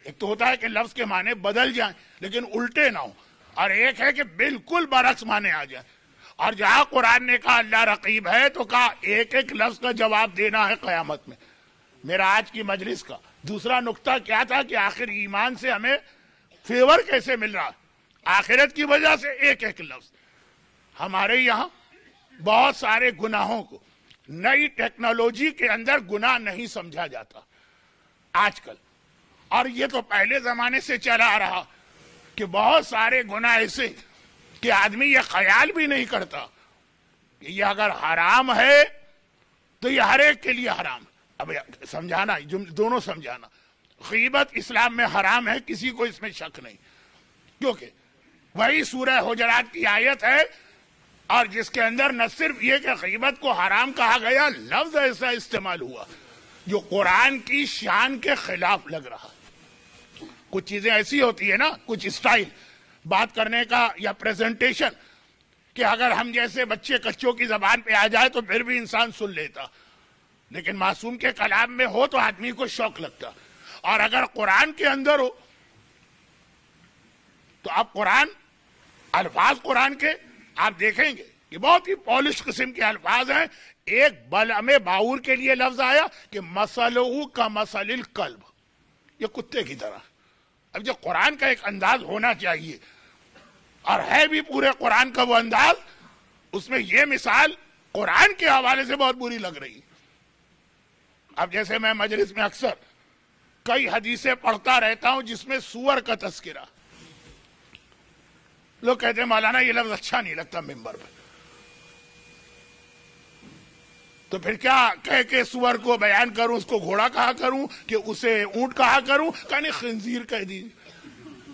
ایک تو ہوتا ہے کہ لفظ کے معنی بدل جائیں لیکن الٹے نہ ہوں، اور ایک ہے کہ بالکل برعکس معنی آ جائیں۔ اور جہاں قرآن نے کہا اللہ رقیب ہے تو کہا ایک ایک لفظ کا جواب دینا ہے قیامت میں۔ میرا آج کی مجلس کا دوسرا نقطہ کیا تھا کہ آخر ایمان سے ہمیں فیور کیسے مل رہا ہے؟ آخرت کی وجہ سے ایک ایک لفظ۔ ہمارے یہاں بہت سارے گناہوں کو نئی ٹیکنالوجی کے اندر گناہ نہیں سمجھا جاتا آج کل، اور یہ تو پہلے زمانے سے چلا آ رہا کہ بہت سارے گناہ ایسے کہ آدمی یہ خیال بھی نہیں کرتا کہ یہ اگر حرام ہے تو یہ ہر ایک کے لیے حرام ہے۔ اب سمجھانا دونوں سمجھانا، غیبت اسلام میں حرام ہے، کسی کو اس میں شک نہیں، کیونکہ وہی سورہ حجرات کی آیت ہے اور جس کے اندر نہ صرف یہ کہ غیبت کو حرام کہا گیا، لفظ ایسا استعمال ہوا جو قرآن کی شان کے خلاف لگ رہا۔ کچھ چیزیں ایسی ہوتی ہے نا، کچھ اسٹائل بات کرنے کا یا پریزنٹیشن، کہ اگر ہم جیسے بچے کچوں کی زبان پہ آ جائے تو پھر بھی انسان سن لیتا، لیکن معصوم کے کلام میں ہو تو آدمی کو شوق لگتا۔ اور اگر قرآن کے اندر ہو تو اب قرآن، الفاظ قرآن کے آپ دیکھیں گے کہ بہت ہی پالش قسم کے الفاظ ہیں۔ ایک بلعم باور کے لیے لفظ آیا کہ مثلہ کمثل الکلب، یہ کتے کی طرح۔ اب جو قرآن کا ایک انداز ہونا چاہیے اور ہے بھی پورے قرآن کا وہ انداز، اس میں یہ مثال قرآن کے حوالے سے بہت بری لگ رہی۔ اب جیسے میں مجلس میں اکثر کئی حدیثیں پڑھتا رہتا ہوں جس میں سور کا تذکرہ، لوگ کہتے ہیں مولانا یہ لفظ اچھا نہیں لگتا ممبر پہ، تو پھر کیا کہہ کے سور کو بیان کروں، اس کو گھوڑا کہا کروں کہ اسے اونٹ کہا کروں؟ کہانی خنزیر کہہ دیجیے۔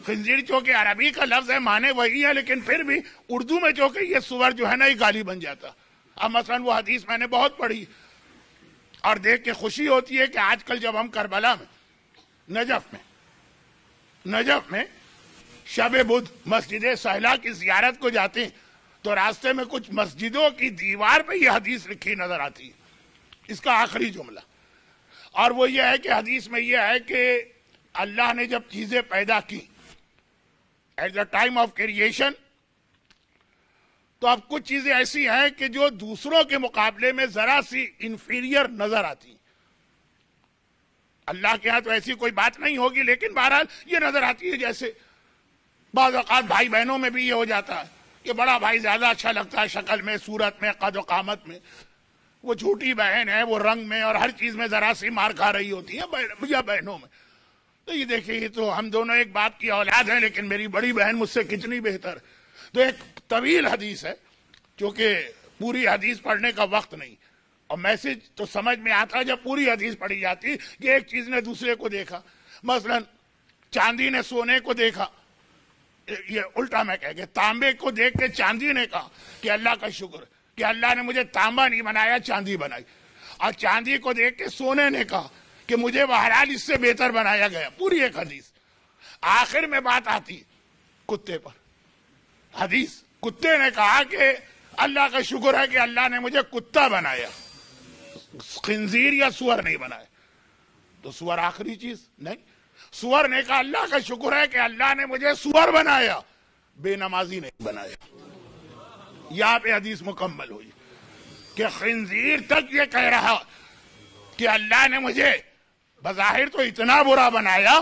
خنزیر چونکہ عربی کا لفظ ہے، معنی وہی ہے، لیکن پھر بھی اردو میں چونکہ یہ سور جو ہے نا یہ گالی بن جاتا۔ اب مثلا وہ حدیث میں نے بہت پڑھی اور دیکھ کے خوشی ہوتی ہے کہ آج کل جب ہم کربلا میں نجف میں شب بدھ مسجد سہلا کی زیارت کو جاتے ہیں تو راستے میں کچھ مسجدوں کی دیوار پہ یہ حدیث لکھی نظر آتی ہے، اس کا آخری جملہ، اور وہ یہ ہے کہ حدیث میں یہ ہے کہ اللہ نے جب چیزیں پیدا کی at the time of creation, تو اب کچھ چیزیں ایسی ہیں کہ جو دوسروں کے مقابلے میں ذرا سی انفیریئر نظر آتی ہیں۔ اللہ کے ہاں تو ایسی کوئی بات نہیں ہوگی، لیکن بہرحال یہ نظر آتی ہے۔ جیسے بعض اوقات بھائی بہنوں میں بھی یہ ہو جاتا ہے کہ بڑا بھائی زیادہ اچھا لگتا ہے شکل میں، صورت میں، قد و قامت میں، وہ چھوٹی بہن ہے وہ رنگ میں اور ہر چیز میں ذرا سی مار کھا رہی ہوتی ہے یا بہنوں میں۔ تو یہ دیکھیں، یہ تو ہم دونوں ایک باپ کی اولاد ہیں، لیکن میری بڑی بہن مجھ سے کتنی بہتر۔ تو ایک طویل حدیث ہے، چونکہ پوری حدیث پڑھنے کا وقت نہیں، اور میسج تو سمجھ میں آتا جب پوری حدیث پڑھی جاتی کہ ایک چیز نے دوسرے کو دیکھا۔ مثلا چاندی نے سونے کو دیکھا، یہ الٹا میں کہہ گیا، تانبے کو دیکھ کے چاندی نے کہا کہ اللہ کا شکر کہ اللہ نے مجھے تانبا نہیں بنایا، چاندی بنائی، اور چاندی کو دیکھ کے سونے نے کہا کہ مجھے بہرحال اس سے بہتر بنایا گیا۔ پوری ایک حدیث، آخر میں بات آتی کتے پر۔ حدیث کتے نے کہا کہ اللہ کا شکر ہے کہ اللہ نے مجھے کتا بنایا، خنزیر یا سور نہیں بنایا۔ تو سور آخری چیز نہیں، سور نے کہا اللہ کا شکر ہے کہ اللہ نے مجھے سور بنایا، بے نمازی نہیں بنایا۔ یہاں پہ حدیث مکمل ہوئی کہ خنزیر تک یہ کہہ رہا کہ اللہ نے مجھے بظاہر تو اتنا برا بنایا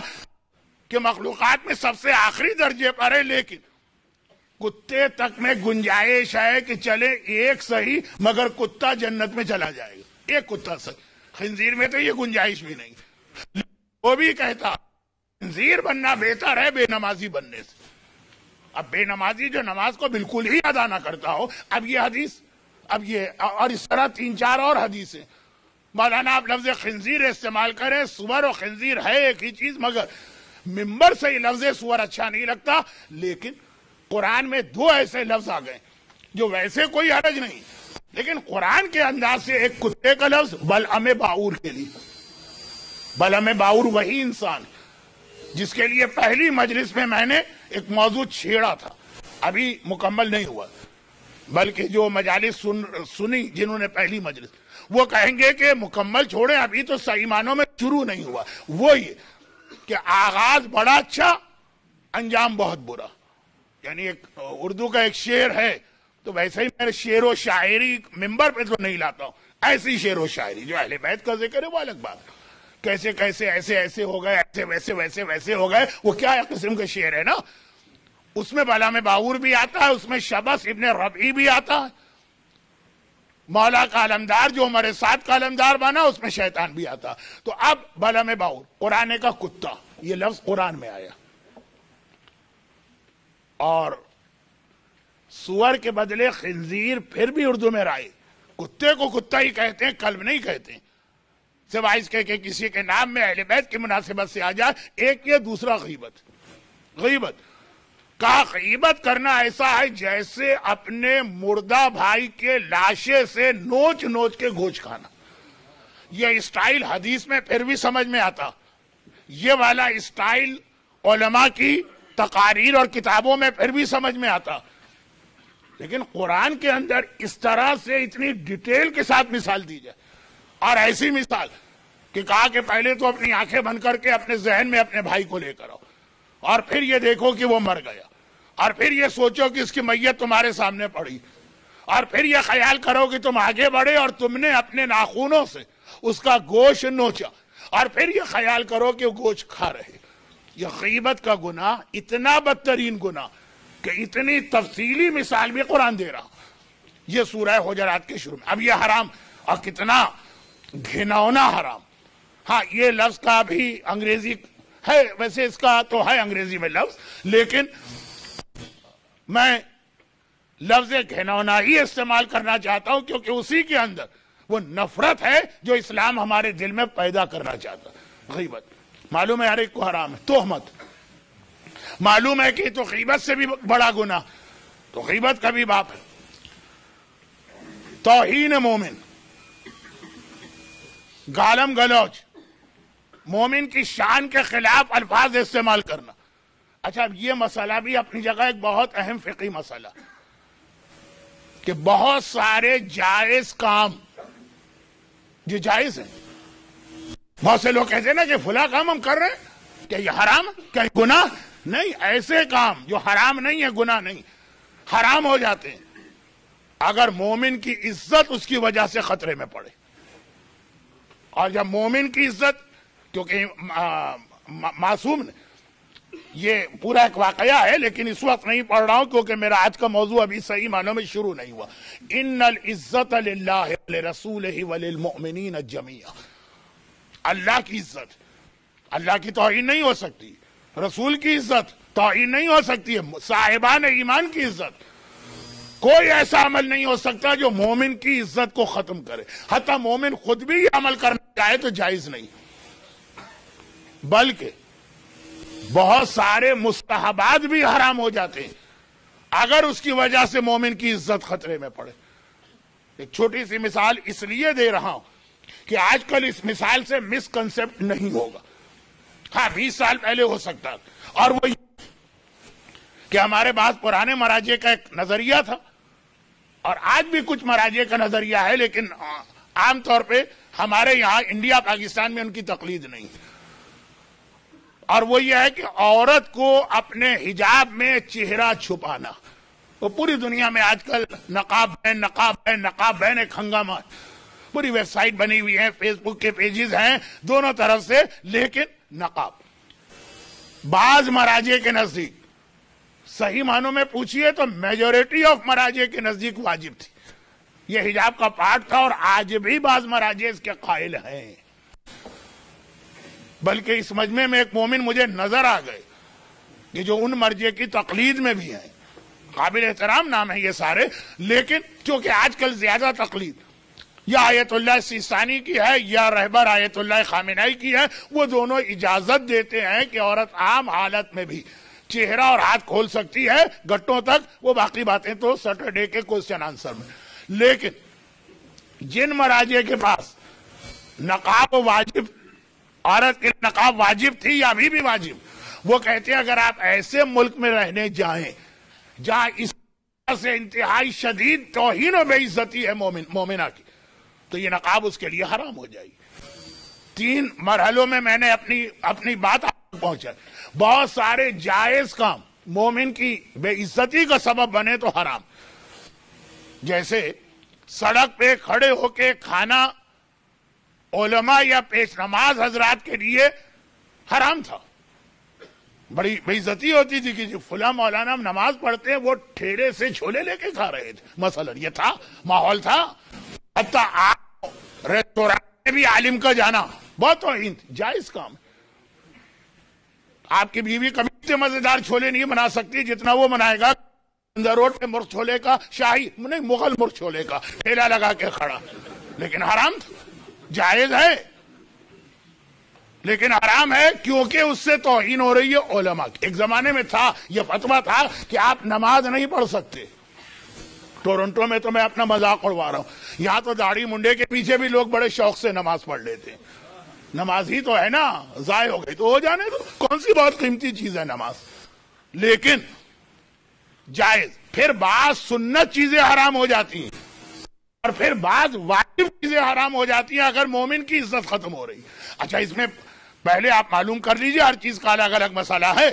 کہ مخلوقات میں سب سے آخری درجے پر ہے، لیکن کتے تک میں گنجائش ہے کہ چلے ایک صحیح مگر کتا جنت میں چلا جائے گا، ایک کتا صحیح۔ خنزیر میں تو یہ گنجائش بھی نہیں۔ وہ بھی کہتا خنزیر بننا بہتر ہے بے نمازی بننے سے۔ اب بے نمازی جو نماز کو بالکل ہی ادا نہ کرتا ہو، اب یہ حدیث، اب یہ، اور اس طرح 3-4 اور حدیثیں۔ مولانا آپ لفظ خنزیر استعمال کریں، سور و خنزیر ہے ایک ہی چیز، مگر ممبر سے یہ لفظ سور اچھا نہیں لگتا۔ لیکن قرآن میں 2 ایسے لفظ آ گئے جو ویسے کوئی حرج نہیں، لیکن قرآن کے انداز سے ایک کتے کا لفظ بلعم باور کے لیے۔ بلعم باور وہی انسان جس کے لیے پہلی مجلس میں نے ایک موضوع چھیڑا تھا، ابھی مکمل نہیں ہوا، بلکہ جو مجالس سنی جنہوں نے پہلی مجلس، وہ کہیں گے کہ مکمل چھوڑیں، ابھی تو صحیح معنوں میں شروع نہیں ہوا. وہ یہ کہ آغاز بڑا اچھا، انجام بہت برا. یعنی ایک اردو کا ایک شعر ہے، تو ویسے ہی میں شعر و شاعری ممبر پہ تو نہیں لاتا ہوں، ایسی شعر و شاعری جو اہل بیت کا ذکر ہے وہ الگ بات. کیسے کیسے ایسے ایسے ہو گئے، ایسے ویسے ویسے ویسے ہو گئے، وہ کیا قسم کا شعر ہے نا. اس میں بلام باور بھی آتا ہے، اس میں شبس ابن ربعی بھی آتا ہے. مولا کا علمدار جو ہمارے ساتھ کا علمدار بنا، اس میں شیطان بھی آتا. تو اب بلام باور، قرآن کا کتا، یہ لفظ قرآن میں آیا، اور سور کے بدلے خنزیر پھر بھی اردو میں رائے. کتے کو کتا ہی کہتے ہیں، کلب نہیں کہتے ہیں، سوائے اس کہ کسی کے نام میں اہل بیت کی مناسبت سے آ جائے. ایک یہ، دوسرا غیبت. غیبت کا غیبت کرنا ایسا ہے جیسے اپنے مردہ بھائی کے لاشے سے نوچ نوچ کے گوشت کھانا. یہ اسٹائل حدیث میں پھر بھی سمجھ میں آتا، یہ والا اسٹائل علماء کی تقاریر اور کتابوں میں پھر بھی سمجھ میں آتا، لیکن قرآن کے اندر اس طرح سے اتنی ڈیٹیل کے ساتھ مثال دی جائے، اور ایسی مثال کہ کہا کہ پہلے تو اپنی آنکھیں بند کر کے اپنے ذہن میں اپنے بھائی کو لے کر آؤ، اور پھر یہ دیکھو کہ وہ مر گیا، اور پھر یہ سوچو کہ اس کی میت تمہارے سامنے پڑی، اور پھر یہ خیال کرو کہ تم آگے بڑھے اور تم نے اپنے ناخونوں سے اس کا گوشت نوچا، اور پھر یہ خیال کرو کہ وہ گوشت کھا رہے. یہ غیبت کا گناہ اتنا بدترین گناہ کہ اتنی تفصیلی مثال بھی قرآن دے رہا. یہ سورہ حجرات کے شروع میں. اب یہ حرام، اور کتنا گھنونا حرام. ہاں، یہ لفظ کا بھی انگریزی ہے، ویسے اس کا تو ہے انگریزی میں لفظ، لیکن میں لفظ گھنونا ہی استعمال کرنا چاہتا ہوں، کیونکہ اسی کے اندر وہ نفرت ہے جو اسلام ہمارے دل میں پیدا کرنا چاہتا. غیبت معلوم ہے ہر ایک کو حرام ہے. تہمت معلوم ہے کہ تو غیبت سے بھی بڑا گناہ، تو غیبت کا بھی باپ ہے. توہین مومن، گالم گلوچ، مومن کی شان کے خلاف الفاظ استعمال کرنا. اچھا، یہ مسئلہ بھی اپنی جگہ ایک بہت اہم فقہی مسئلہ کہ بہت سارے جائز کام جو جائز ہیں، بہت سے لوگ کہتے ہیں نا کہ فلاں کام ہم کر رہے ہیں، کیا یہ حرام ہے؟ کیا یہ گناہ نہیں؟ ایسے کام جو حرام نہیں ہے، گناہ نہیں، حرام ہو جاتے ہیں اگر مومن کی عزت اس کی وجہ سے خطرے میں پڑے. اور جب مومن کی عزت، کیونکہ معصوم نے، یہ پورا ایک واقعہ ہے لیکن اس وقت نہیں پڑھ رہا ہوں کیونکہ میرا آج کا موضوع ابھی صحیح معنوں میں شروع نہیں ہوا. ان العزت للہ ولرسولہ وللمؤمنین جمیعا. اللہ کی عزت، اللہ کی توہین نہیں ہو سکتی، رسول کی عزت توہین نہیں ہو سکتی ہے، صاحبان ایمان کی عزت. کوئی ایسا عمل نہیں ہو سکتا جو مومن کی عزت کو ختم کرے. حتی مومن خود بھی یہ عمل کرنا چاہے تو جائز نہیں. بلکہ بہت سارے مستحبات بھی حرام ہو جاتے ہیں اگر اس کی وجہ سے مومن کی عزت خطرے میں پڑے. ایک چھوٹی سی مثال اس لیے دے رہا ہوں کہ آج کل اس مثال سے مس کنسپٹ نہیں ہوگا. ہاں، 20 سال پہلے ہو سکتا، اور وہ کہ ہمارے بعض پرانے مراجع کا ایک نظریہ تھا، اور آج بھی کچھ مراجع کا نظریہ ہے، لیکن عام طور پہ ہمارے یہاں انڈیا پاکستان میں ان کی تقلید نہیں. اور وہ یہ ہے کہ عورت کو اپنے حجاب میں چہرہ چھپانا. وہ پوری دنیا میں آج کل نقاب بین ایک ہنگامہ ہے. پوری ویب سائٹ بنی ہوئی ہے، فیس بک کے پیجز ہیں دونوں طرف سے، لیکن نقاب بعض مراجع کے نزدیک، صحیح معنوں میں پوچھئے تو میجورٹی آف مراجع کے نزدیک واجب تھی، یہ حجاب کا پارٹ تھا، اور آج بھی بعض مراجع اس کے قائل ہیں. بلکہ اس مجمع میں ایک مومن مجھے نظر آ گئے کہ جو ان مرجع کی تقلید میں بھی ہیں، قابل احترام نام ہے یہ سارے، لیکن چونکہ آج کل زیادہ تقلید یا آیت اللہ سیستانی کی ہے یا رہبر آیت اللہ خامنائی کی ہے، وہ دونوں اجازت دیتے ہیں کہ عورت عام حالت میں بھی چہرہ اور ہاتھ کھول سکتی ہے گھٹوں تک. وہ باقی باتیں تو سیٹرڈے کے کوسچن آنسر میں. لیکن جن مراجع کے پاس نقاب واجب، عورت کے نقاب واجب تھی یا ابھی بھی واجب، وہ کہتے ہیں اگر آپ ایسے ملک میں رہنے جائیں جہاں اس طرح سے انتہائی شدید توہین و بے عزتی ہے مومنہ کی، تو یہ نقاب اس کے لیے حرام ہو جائے گی۔ 3 مرحلوں میں نے اپنی بات آپ تک پہنچائی۔ بہت سارے جائز کام مومن کی بے عزتی کا سبب بنے تو حرام، جیسے سڑک پہ کھڑے ہو کے کھانا علماء یا پیش نماز حضرات کے لیے حرام تھا۔ بڑی بے عزتی ہوتی تھی کہ فلاں مولانا نماز پڑھتے ہیں، وہ ٹھیلے سے چھولے لے کے کھا رہے تھے، مثلا یہ تھا، ماحول تھا۔ حتیٰ آپ ریسٹورانٹ میں بھی عالم کا جانا بہت توہین تھی، جائز کام۔ آپ کی بیوی کبھی اتنے مزیدار چھولے نہیں بنا سکتی جتنا وہ بنائے گا روڈ پہ مرغ چھولے کا، شاہی نہیں مغل مرغ چھولے کا ٹھیلا لگا کے کھڑا، لیکن حرام تھا۔ جائز ہے لیکن حرام ہے کیونکہ اس سے توہین ہو رہی ہے علماء کی۔ ایک زمانے میں تھا، یہ فتویٰ تھا کہ آپ نماز نہیں پڑھ سکتے۔ ٹورنٹو میں تو میں اپنا مذاق اڑوا رہا ہوں، یہاں تو داڑھی منڈے کے پیچھے بھی لوگ بڑے شوق سے نماز پڑھ لیتے ہیں۔ نماز ہی تو ہے نا، ضائع ہو گئی تو ہو جانے دو، کون سی بہت قیمتی چیز ہے نماز۔ لیکن جائز، پھر بعض سنت چیزیں حرام ہو جاتی ہیں اور پھر بعض واجب چیزیں حرام ہو جاتی ہیں اگر مومن کی عزت ختم ہو رہی۔ اچھا، اس میں پہلے آپ معلوم کر لیجئے، ہر چیز کا الگ الگ مسئلہ ہے۔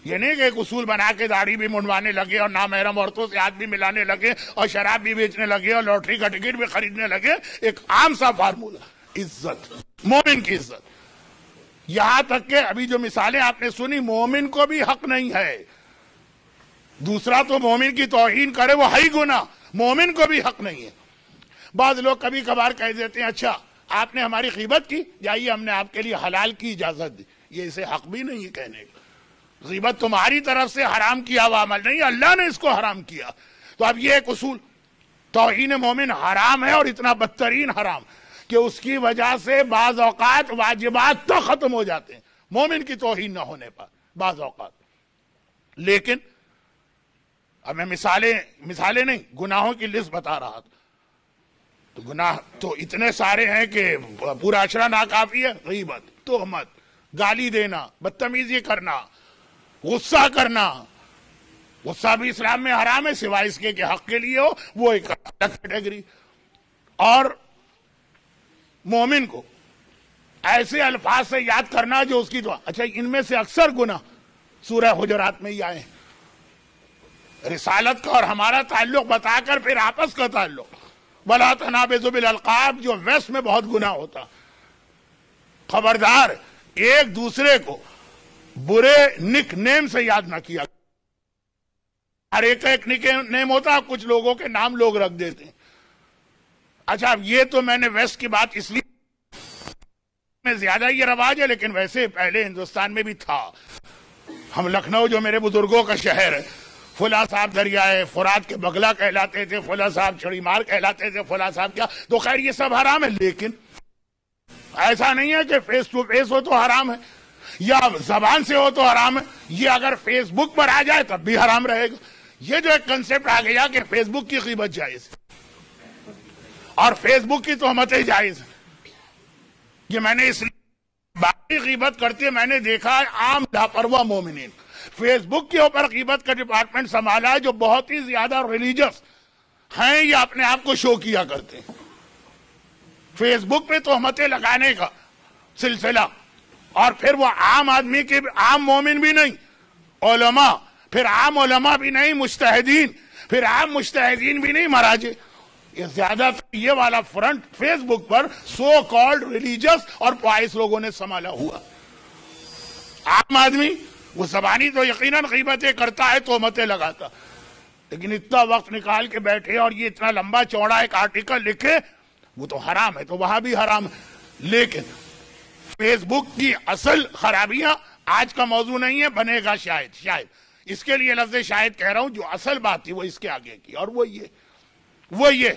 یہ نہیں کہ ایک اصول بنا کے داڑھی بھی منڈوانے لگے اور نامحرم عورتوں سے ہاتھ بھی ملانے لگے اور شراب بھی بیچنے لگے اور لوٹری کا ٹکٹ بھی خریدنے لگے۔ ایک عام سا فارمولہ، عزت، مومن کی عزت۔ یہاں تک کہ ابھی جو مثالیں آپ نے سنی، مومن کو بھی حق نہیں ہے، دوسرا تو مومن کی توہین کرے وہ ہے ہی گناہ، مومن کو بھی حق نہیں ہے۔ بعض لوگ کبھی کبھار کہہ دیتے ہیں اچھا آپ نے ہماری غیبت کی، جائیے ہم نے آپ کے لیے حلال کی اجازت دی۔ یہ اسے حق بھی نہیں ہے کہنے کا، غیبت تمہاری طرف سے حرام کیا ہوا عمل نہیں، اللہ نے اس کو حرام کیا۔ تو اب یہ ایک اصول، توہین مومن حرام ہے اور اتنا بدترین حرام کہ اس کی وجہ سے بعض اوقات واجبات تو ختم ہو جاتے ہیں مومن کی توہین نہ ہونے پر بعض اوقات۔ لیکن اب میں مثالیں نہیں، گناہوں کی لسٹ بتا رہا تھا۔ تو گناہ تو اتنے سارے ہیں کہ پورا اشرا ناکافی ہے۔ غیبت، تہمت، گالی دینا، بدتمیزی کرنا، غصہ کرنا۔ غصہ بھی اسلام میں حرام ہے سوائے اس کے کہ حق کے لیے ہو، وہ ایک الگ کیٹیگری۔ اور مومن کو ایسے الفاظ سے یاد کرنا جو اس کی دعا۔ اچھا، ان میں سے اکثر گناہ سورہ حجرات میں ہی آئے ہیں۔ رسالت کا اور ہمارا تعلق بتا کر پھر آپس کا تعلق، وَلَا تَنَابَزُوا بِالْأَلْقَابِ، جو ویسٹ میں بہت گناہ ہوتا۔ خبردار، ایک دوسرے کو برے نک نیم سے یاد نہ کیا۔ ہر ایک نک نیم ہوتا، کچھ لوگوں کے نام لوگ رکھ دیتے ہیں۔ اچھا، اب یہ تو میں نے ویسٹ کی بات اس لیے میں زیادہ یہ رواج ہے، لیکن ویسے پہلے ہندوستان میں بھی تھا۔ ہم لکھنؤ جو میرے بزرگوں کا شہر ہے، فلاں صاحب دریائے فرات کے بغلا کہلاتے تھے، فلاں صاحب چھڑی مار کہلاتے تھے، فلاں صاحب کیا، تو خیر یہ سب حرام ہے۔ لیکن ایسا نہیں ہے کہ فیس ٹو فیس ہو تو حرام ہے یا زبان سے ہو تو حرام ہے، یہ اگر فیس بک پر آ جائے تب بھی حرام رہے گا۔ یہ جو ایک کنسپٹ آ گیا کہ فیس بک کی غیبت جائز ہے اور فیس بک کی تہمتیں جائز ہیں، یہ میں نے اس لیے باقی غیبت کرتے میں نے دیکھا ہے عام لاپرواہ مومنین فیس بک کے اوپر غیبت کا ڈپارٹمنٹ سنبھالا ہے جو بہت ہی زیادہ ریلیجس ہیں یا اپنے آپ کو شو کیا کرتے ہیں۔ فیس بک پہ تہمتیں لگانے کا سلسلہ، اور پھر وہ عام آدمی کے عام مومن بھی نہیں، علماء، پھر عام علماء بھی نہیں، مجتہدین، پھر عام مجتہدین بھی نہیں، مراجع۔ یہ زیادہ یہ والا فرنٹ فیس بک پر سو کالڈ ریلیجس اور پوائس لوگوں نے سنبھالا ہوا۔ عام آدمی وہ زبانی تو یقیناً غیبتیں کرتا ہے، تہمتیں لگاتا، لیکن اتنا وقت نکال کے بیٹھے اور یہ اتنا لمبا چوڑا ایک آرٹیکل لکھے، وہ تو حرام ہے، تو وہاں بھی حرام ہے۔ لیکن فیس بک کی اصل خرابیاں آج کا موضوع نہیں ہے، بنے گا شاید اس کے لیے لفظ شاید کہہ رہا ہوں، جو اصل بات تھی وہ اس کے آگے کی، اور وہ یہ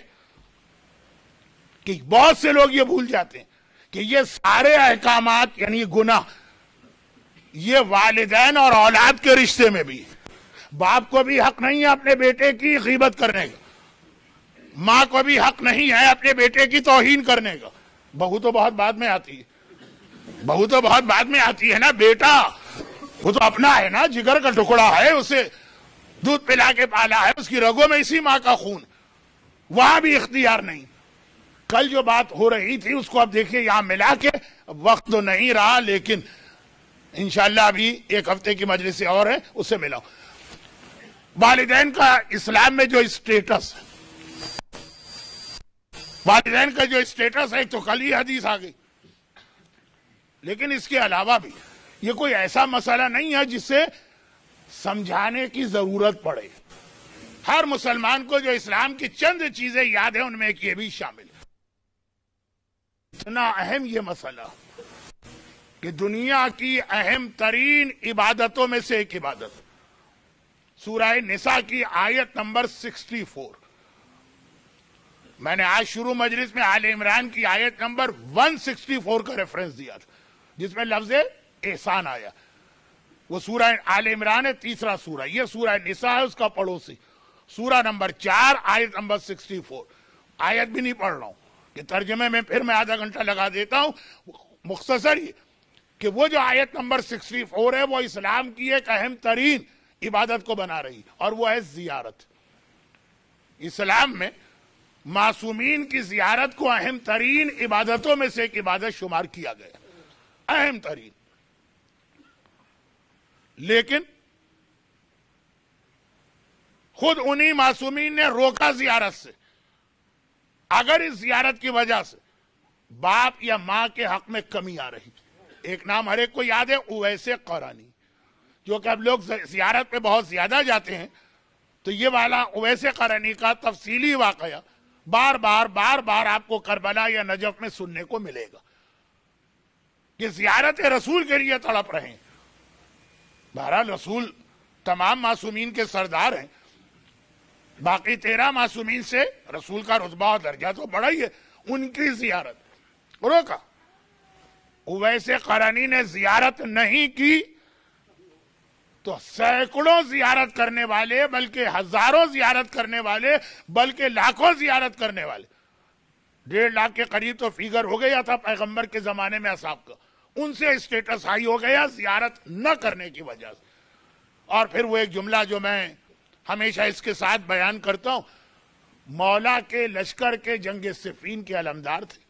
کہ بہت سے لوگ یہ بھول جاتے ہیں کہ یہ سارے احکامات یعنی گناہ یہ والدین اور اولاد کے رشتے میں بھی، باپ کو بھی حق نہیں ہے اپنے بیٹے کی غیبت کرنے کا، ماں کو بھی حق نہیں ہے اپنے بیٹے کی توہین کرنے کا۔ بہو تو بہت بعد میں آتی ہے نا، بیٹا وہ تو اپنا ہے نا، جگر کا ٹکڑا ہے، اسے دودھ پلا کے پالا ہے، اس کی رگوں میں اسی ماں کا خون، وہاں بھی اختیار نہیں۔ کل جو بات ہو رہی تھی اس کو اب دیکھیے یہاں ملا کے، وقت تو نہیں رہا لیکن انشاءاللہ ابھی ایک ہفتے کی مجلس اور ہے، اس سے ملاؤ۔ والدین کا اسلام میں جو اسٹیٹس ہے، والدین کا جو اسٹیٹس ہے، تو کل ہی حدیث آ گئی، لیکن اس کے علاوہ بھی یہ کوئی ایسا مسئلہ نہیں ہے جس سے سمجھانے کی ضرورت پڑے۔ ہر مسلمان کو جو اسلام کی چند چیزیں یاد ہیں ان میں ایک یہ بھی شامل ہے۔ اتنا اہم یہ مسئلہ کہ دنیا کی اہم ترین عبادتوں میں سے ایک عبادت، سورہ نساء کی آیت نمبر 64، میں نے آج شروع مجلس میں آل عمران کی آیت نمبر 164 کا ریفرنس دیا تھا جس میں لفظ احسان آیا۔ وہ سورہ آل عمران ہے، تیسرا سورہ، یہ سورہ نساء ہے اس کا پڑوسی، سورہ نمبر 4 آیت نمبر 64۔ آیت بھی نہیں پڑھ رہا ہوں کہ ترجمے میں پھر میں آدھا گھنٹہ لگا دیتا ہوں، مختصر یہ کہ وہ جو آیت نمبر 64 ہے وہ اسلام کی ایک اہم ترین عبادت کو بنا رہی، اور وہ ہے زیارت۔ اسلام میں معصومین کی زیارت کو اہم ترین عبادتوں میں سے ایک عبادت شمار کیا گیا، اہم ترین۔ لیکن خود انہی معصومین نے روکا زیارت سے۔ اگر اس زیارت کی وجہ سے باپ یا ماں کے حق میں کمی آ رہی، ایک نام ہر ایک کو یاد ہے، اویس قرنی، جو کہ اب لوگ زیارت پہ بہت زیادہ جاتے ہیں، تو یہ والا اویس قرنی کا تفصیلی واقعہ بار بار آپ کو کربلا یا نجف میں سننے کو ملے گا کہ زیارت رسول کے لیے تڑپ رہے ہیں۔ بہرحال رسول تمام معصومین کے سردار ہیں، باقی 13 معصومین سے رسول کا رتبہ اور درجہ تو بڑا ہی ہے، ان کی زیارت روکا۔ اویس قرنی نے زیارت نہیں کی تو سینکڑوں زیارت کرنے والے، بلکہ ہزاروں زیارت کرنے والے، بلکہ لاکھوں زیارت کرنے والے، 1.5 لاکھ کے قریب تو فیگر ہو گیا تھا پیغمبر کے زمانے میں اصحاب کا، ان سے اسٹیٹس ہائی ہو گیا زیارت نہ کرنے کی وجہ سے۔ اور پھر وہ ایک جملہ جو میں ہمیشہ اس کے ساتھ بیان کرتا ہوں، مولا کے لشکر کے جنگ صفین کے علمدار تھے۔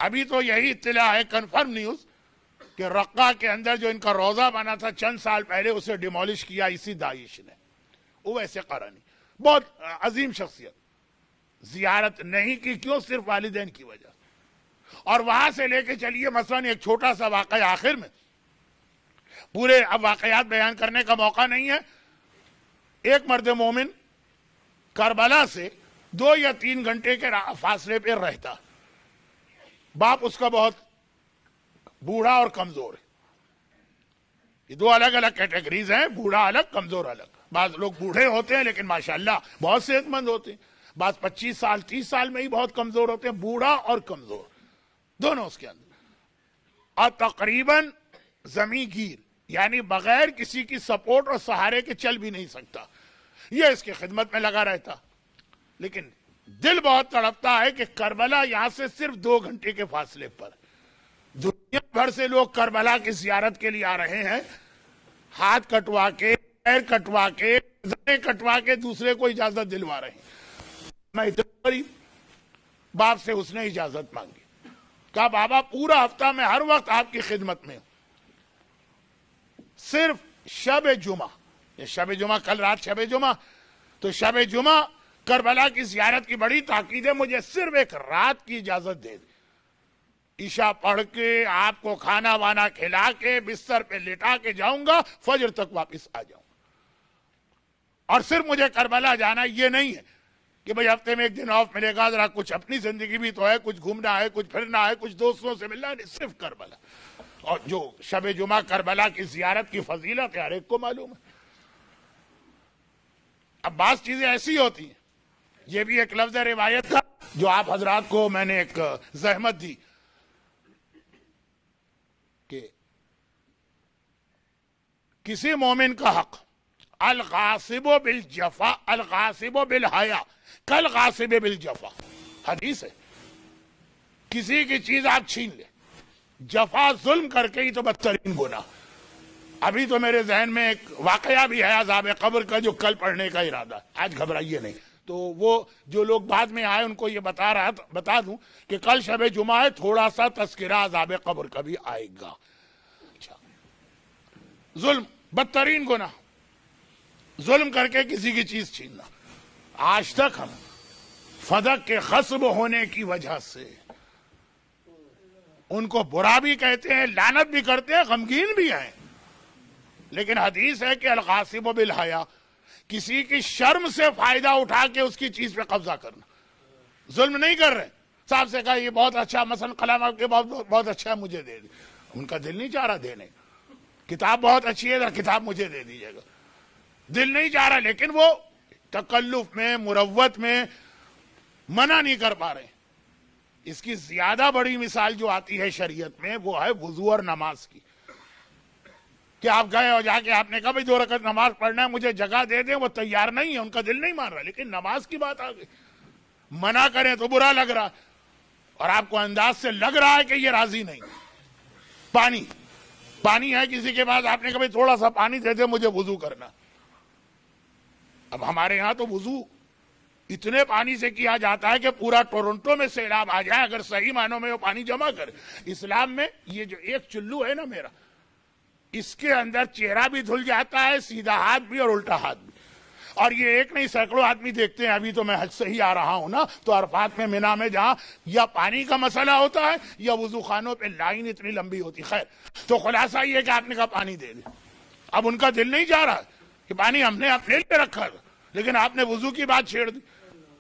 ابھی تو یہی اطلاع ہے، کنفرم نیوز، کہ رقہ کے اندر جو ان کا روزہ بنا تھا چند سال پہلے اسے ڈیمولش کیا اسی داعش نے۔ اویس قرنی بہت عظیم شخصیت، زیارت نہیں کی، کیوں؟ صرف والدین کی وجہ۔ اور وہاں سے لے کے چلیے مثلا ایک چھوٹا سا واقعہ آخر میں، پورے اب واقعات بیان کرنے کا موقع نہیں ہے۔ ایک مرد مومن کربلا سے 2 یا 3 گھنٹے کے فاصلے پہ رہتا، باپ اس کا بہت بوڑھا اور کمزور ہے۔ یہ 2 الگ الگ کیٹیگریز ہیں، بوڑھا الگ، کمزور الگ۔ بعض لوگ بوڑھے ہوتے ہیں لیکن ماشاءاللہ بہت صحت مند ہوتے ہیں، بعض 25 سال 30 سال میں ہی بہت کمزور ہوتے ہیں، بوڑھا اور کمزور دونوں اس کے اندر، اور تقریباً زمین گیر، یعنی بغیر کسی کی سپورٹ اور سہارے کے چل بھی نہیں سکتا۔ یہ اس کی خدمت میں لگا رہتا، لیکن دل بہت تڑپتا ہے کہ کربلا یہاں سے صرف 2 گھنٹے کے فاصلے پر، دنیا بھر سے لوگ کربلا کی زیارت کے لیے آ رہے ہیں، ہاتھ کٹوا کے، پیر کٹوا کے، زرے کٹوا کے دوسرے کو اجازت دلوا رہے ہیں۔ میں اتنا غریب، باپ سے اس نے اجازت مانگی، کہا بابا پورا ہفتہ میں ہر وقت آپ کی خدمت میں ہوں، صرف شب جمعہ، یہ شب جمعہ کل رات شب جمعہ، تو شب جمعہ کربلا کی زیارت کی بڑی تاکید ہے، مجھے صرف ایک رات کی اجازت دے دیں، عشاء پڑھ کے آپ کو کھانا وانا کھلا کے بستر پہ لٹا کے جاؤں گا، فجر تک واپس آ جاؤں گا۔ اور صرف مجھے کربلا جانا یہ نہیں ہے کہ بھئی ہفتے میں 1 دن آف ملے گا، ذرا کچھ اپنی زندگی بھی تو ہے، کچھ گھومنا ہے، کچھ پھرنا ہے، کچھ دوستوں سے ملنا ہے، صرف کربلا۔ اور جو شب جمعہ کربلا کی زیارت کی فضیلت ہے ہر ایک کو معلوم ہے۔ اب بعض چیزیں ایسی ہوتی ہیں، یہ بھی ایک لفظ روایت تھا جو آپ حضرات کو میں نے ایک زحمت دی کہ کسی مومن کا حق، الغاصب بالجفا، الغاصب بالحیا کالغاصب بالجفا، حدیث ہے۔ کسی کی چیز آپ چھین لیں، جفا ظلم کر کے ہی تو بدترین گناہ، ابھی تو میرے ذہن میں ایک واقعہ بھی ہے عذاب قبر کا جو کل پڑھنے کا ارادہ ہے، آج گھبرائیے نہیں۔ تو وہ جو لوگ بعد میں آئے ان کو یہ بتا دوں کہ کل شب جمعہ ہے، تھوڑا سا تذکرہ عذاب قبر کا بھی آئے گا۔ اچھا، ظلم بدترین گناہ، ظلم کر کے کسی کی چیز چھیننا۔ آج تک ہم فدق کے غصب ہونے کی وجہ سے ان کو برا بھی کہتے ہیں، لعنت بھی کرتے ہیں، غمگین بھی ہیں، لیکن حدیث ہے کہ الغاصب بالحیا، کسی کی شرم سے فائدہ اٹھا کے اس کی چیز پہ قبضہ کرنا۔ ظلم نہیں کر رہے، صاحب سے کہا یہ بہت اچھا، مثلا قلم آپ کے بہت اچھا ہے، مجھے دے دی، ان کا دل نہیں چاہ رہا دینے۔ کتاب بہت اچھی ہے، کتاب مجھے دے دیجیے گا، دل نہیں چاہ رہا، لیکن وہ تکلف میں، مروت میں منع نہیں کر پا رہے۔ اس کی زیادہ بڑی مثال جو آتی ہے شریعت میں وہ ہے وضو اور نماز کی، کہ آپ گئے اور جا کے آپ نے کہا بھائی 2 رکعت نماز پڑھنا ہے، مجھے جگہ دے دیں، وہ تیار نہیں ہے، ان کا دل نہیں مان رہا، لیکن نماز کی بات آ گئی، منع کریں تو برا لگ رہا، اور آپ کو انداز سے لگ رہا ہے کہ یہ راضی نہیں۔ پانی ہے کسی کے پاس، آپ نے کہا بھائی تھوڑا سا پانی دے دے، مجھے وضو کرنا۔ اب ہمارے ہاں تو وضو اتنے پانی سے کیا جاتا ہے کہ پورا ٹورنٹو میں سیلاب آ جائے اگر صحیح معنوں میں وہ پانی جمع کرے۔ اسلام میں یہ جو ایک چلو ہے نا میرا، اس کے اندر چہرہ بھی دھل جاتا ہے، سیدھا ہاتھ بھی اور الٹا ہاتھ بھی، اور یہ ایک نہیں سینکڑوں آدمی دیکھتے ہیں۔ ابھی تو میں حج سے ہی آ رہا ہوں نا، تو عرفات میں مینا میں جہاں یا پانی کا مسئلہ ہوتا ہے یا وضو خانوں پہ لائن اتنی لمبی ہوتی۔ خیر، تو خلاصہ یہ کہ آپ نے کہا پانی دے دے، اب ان کا دل نہیں جا رہا کہ پانی ہم نے اپنے لیے رکھا تھا، لیکن آپ نے وضو کی بات چھیڑ دی،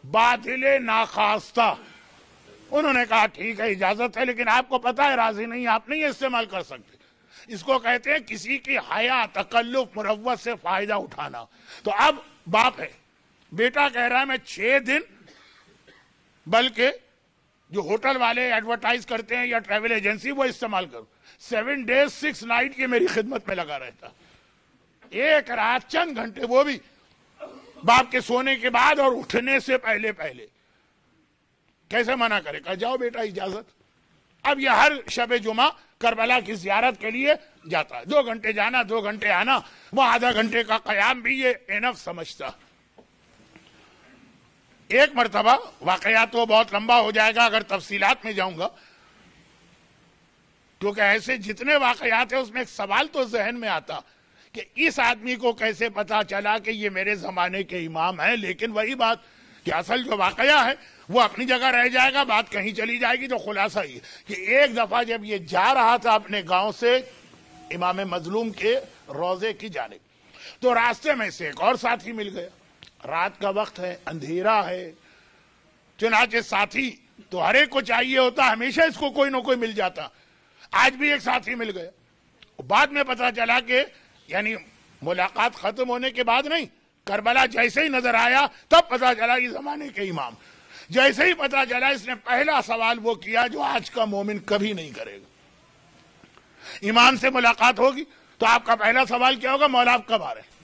باطل ناخواستہ۔ انہوں نے کہا ٹھیک ہے اجازت ہے، لیکن آپ کو پتا ہے راضی نہیں، آپ نہیں استعمال کر سکتے۔ اس کو کہتے ہیں کسی کی حیا، تکلف، مروت سے فائدہ اٹھانا۔ تو اب باپ ہے، بیٹا کہہ رہا ہے میں 6 دن، بلکہ جو ہوٹل والے ایڈورٹائز کرتے ہیں یا ٹریول ایجنسی وہ استعمال کرو، 7 days 6 nights یہ میری خدمت میں لگا رہتا، ایک رات چند گھنٹے، وہ بھی باپ کے سونے کے بعد اور اٹھنے سے پہلے۔ کیسے منع کرے؟ کہا جاؤ بیٹا اجازت۔ اب یہ ہر شب جمعہ کربلا کی زیارت کے لیے جاتا ہے، 2 گھنٹے جانا 2 گھنٹے آنا، وہ آدھا گھنٹے کا قیام بھی یہ انف سمجھتا۔ ایک مرتبہ واقعہ تو بہت لمبا ہو جائے گا اگر تفصیلات میں جاؤں گا، کیونکہ ایسے جتنے واقعات ہیں اس میں ایک سوال تو ذہن میں آتا کہ اس آدمی کو کیسے پتا چلا کہ یہ میرے زمانے کے امام ہیں۔ لیکن وہی بات کہ اصل جو واقعہ ہے وہ اپنی جگہ رہ جائے گا، بات کہیں چلی جائے گی۔ تو خلاصہ یہ کہ ایک دفعہ جب یہ جا رہا تھا اپنے گاؤں سے امام مظلوم کے روضے کی جانب، تو راستے میں سے ایک اور ساتھی مل گیا، رات کا وقت ہے، اندھیرا ہے، چنانچہ ساتھی تو ہر ایک کو چاہیے ہوتا، ہمیشہ اس کو کوئی نہ کوئی مل جاتا، آج بھی ایک ساتھی مل گیا۔ بعد میں پتا چلا کہ یعنی ملاقات ختم ہونے کے بعد نہیں، کربلا جیسے ہی نظر آیا تب پتا چلا یہ زمانے کے امام۔ جیسے ہی پتا چلا اس نے پہلا سوال وہ کیا جو آج کا مومن کبھی نہیں کرے گا۔ امام سے ملاقات ہوگی تو آپ کا پہلا سوال کیا ہوگا؟ مولا آپ کب آ رہے ہیں؟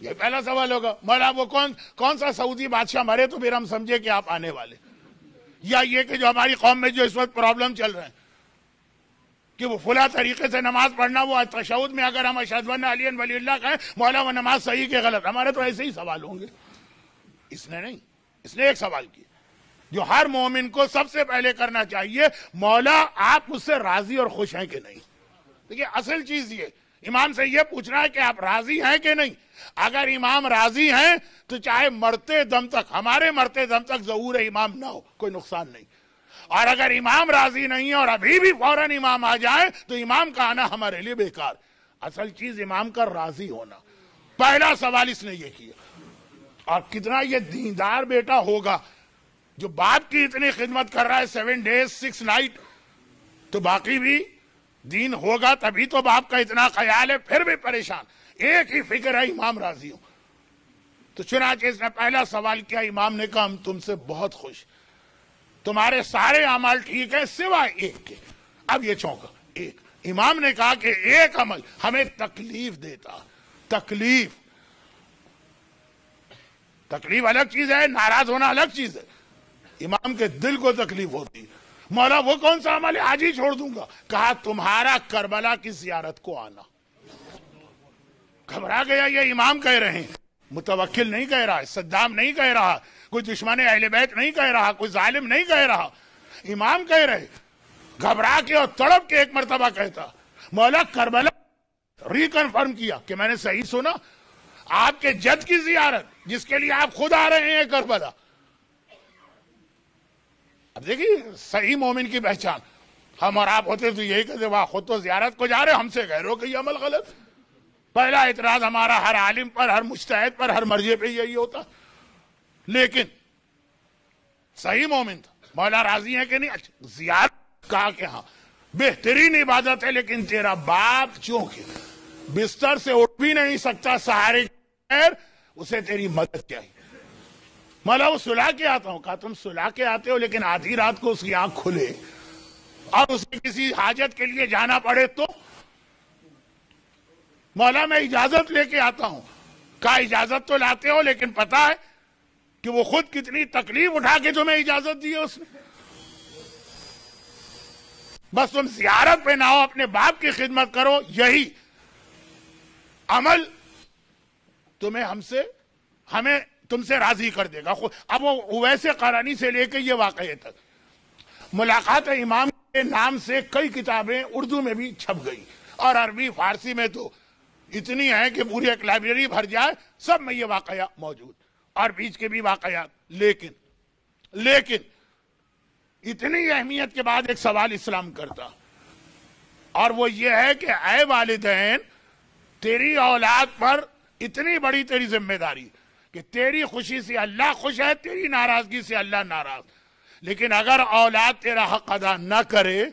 یہ پہلا سوال ہوگا۔ مولا وہ کون سا سعودی بادشاہ مرے تو پھر ہم سمجھے کہ آپ آنے والے، یا یہ کہ جو ہماری قوم میں جو اس وقت پرابلم چل رہے ہیں کہ وہ فلاں طریقے سے نماز پڑھنا، وہ تشہد میں اگر ہم اشہد ان علی ولی اللہ کہیں مولا وہ نماز صحیح کہ غلط، ہمارے تو ایسے ہی سوال ہوں گے۔ اس نے نہیں، اس نے ایک سوال کیا جو ہر مومن کو سب سے پہلے کرنا چاہیے، مولا آپ مجھ سے راضی اور خوش ہیں کہ نہیں؟ دیکھیے اصل چیز یہ امام سے یہ پوچھنا ہے کہ آپ راضی ہیں کہ نہیں۔ اگر امام راضی ہیں تو چاہے مرتے دم تک، ہمارے مرتے دم تک ظہور امام نہ ہو، کوئی نقصان نہیں، اور اگر امام راضی نہیں ہے اور ابھی بھی فوراً امام آ جائے تو امام کا آنا ہمارے لیے بیکار۔ اصل چیز امام کا راضی ہونا۔ پہلا سوال اس نے یہ کیا، اور کتنا یہ دیندار بیٹا ہوگا جو باپ کی اتنی خدمت کر رہا ہے 7 days 6 nights، تو باقی بھی دین ہوگا تبھی تو باپ کا اتنا خیال ہے، پھر بھی پریشان، ایک ہی فکر ہے امام راضی ہوں۔ تو چنانچہ اس نے پہلا سوال کیا، امام نے کہا ہم تم سے بہت خوش، تمہارے سارے اعمال ٹھیک ہے سوائے ایک کے۔ اب یہ چونکا، ایک امام نے کہا کہ ایک عمل ہمیں تکلیف دیتا۔ تکلیف الگ چیز ہے، ناراض ہونا الگ چیز ہے۔ امام کے دل کو تکلیف ہوتی، مولا وہ کون سا عمل ہے؟ آج ہی چھوڑ دوں گا۔ کہا تمہارا کربلا کی زیارت کو آنا۔ گھبرا گیا. یہ امام کہہ رہے ہیں, متوکل نہیں کہہ رہا, صدام نہیں کہہ رہا, کوئی دشمن اہل بیت نہیں کہہ رہا, کوئی ظالم نہیں کہہ رہا, امام کہہ رہے. گھبرا کے اور تڑپ کے ایک مرتبہ کہتا, مولا کربلا ریکنفرم کیا کہ میں نے صحیح سنا, آپ کے جد کی زیارت جس کے لیے آپ خود آ رہے ہیں کربلا. اب دیکھیے صحیح مومن کی پہچان. ہم اور آپ ہوتے تو یہی کہتے, واہ خود تو زیارت کو جا رہے, ہم سے کہہ رہے ہو کہ یہ عمل غلط. پہلا اعتراض ہمارا ہر عالم پر, ہر مجتہد پر, ہر مرجع پہ یہی ہوتا. لیکن صحیح مومن تھا, مولا راضی ہے کہ نہیں, اچھا زیارت کہا کہ ہاں بہترین عبادت ہے, لیکن تیرا باپ چونکہ بستر سے اٹھ بھی نہیں سکتا سہارے خیر, اسے تیری مدد چاہیے. مولا وہ سلا کے آتا ہوں. کہا تم سلا کے آتے ہو, لیکن آدھی رات کو اس کی آنکھ کھلے اور اسے کسی حاجت کے لیے جانا پڑے تو. مولا میں اجازت لے کے آتا ہوں. کہا اجازت تو لاتے ہو, لیکن پتا ہے کہ وہ خود کتنی تکلیف اٹھا کے تمہیں اجازت دی ہے اس نے. بس تم زیارت پہ نہ ہو, اپنے باپ کی خدمت کرو, یہی عمل ہمیں تم سے راضی کر دے گا. اب وہ اویس قرنی سے لے کے یہ واقعے تک ملاقات امام کے نام سے کئی کتابیں اردو میں بھی چھپ گئی, اور عربی فارسی میں تو اتنی ہیں کہ پوری ایک لائبریری بھر جائے, سب میں یہ واقعہ موجود, اور بیچ کے بھی واقعات. لیکن اتنی اہمیت کے بعد ایک سوال اسلام کرتا, اور وہ یہ ہے کہ اے والدین, تیری اولاد پر اتنی بڑی تیری ذمہ داری کہ تیری خوشی سے اللہ خوش ہے, تیری ناراضگی سے اللہ ناراض. لیکن اگر اولاد تیرا حق ادا نہ کرے,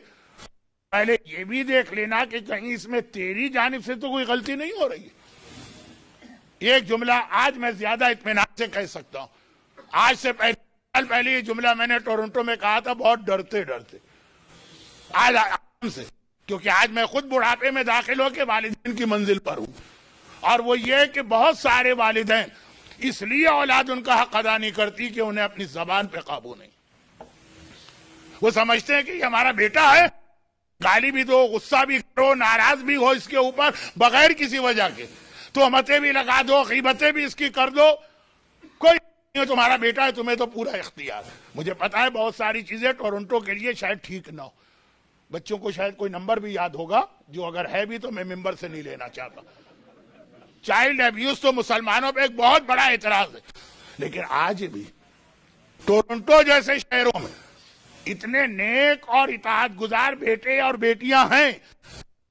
پہلے یہ بھی دیکھ لینا کہ کہیں اس میں تیری جانب سے تو کوئی غلطی نہیں ہو رہی ہے. ایک جملہ آج میں زیادہ اطمینان سے کہہ سکتا ہوں. آج سے پہلے یہ جملہ میں نے ٹورنٹو میں کہا تھا, بہت ڈرتے آج آرام سے, کیونکہ آج میں خود بڑھاپے میں داخل ہو کے والدین کی منزل پر ہوں. اور وہ یہ کہ بہت سارے والدین اس لیے اولاد ان کا حق ادا نہیں کرتی کہ انہیں اپنی زبان پہ قابو نہیں. وہ سمجھتے ہیں کہ یہ ہمارا بیٹا ہے, گالی بھی دو, غصہ بھی کرو, ناراض بھی ہو اس کے اوپر بغیر کسی وجہ کے, تہمتیں بھی لگا دو, غیبتیں بھی اس کی کر دو, کوئی نہیں, تمہارا بیٹا ہے, تمہیں تو پورا اختیار. مجھے پتا ہے بہت ساری چیزیں ٹورنٹو کے لیے شاید ٹھیک نہ ہو, بچوں کو شاید کوئی نمبر بھی یاد ہوگا, جو اگر ہے بھی تو میں ممبر سے نہیں لینا چاہتا. چائلڈ ابیوز تو مسلمانوں پہ ایک بہت بڑا اعتراض ہے, لیکن آج بھی ٹورنٹو جیسے شہروں میں اتنے نیک اور اطاعت گزار بیٹے اور بیٹیاں ہیں,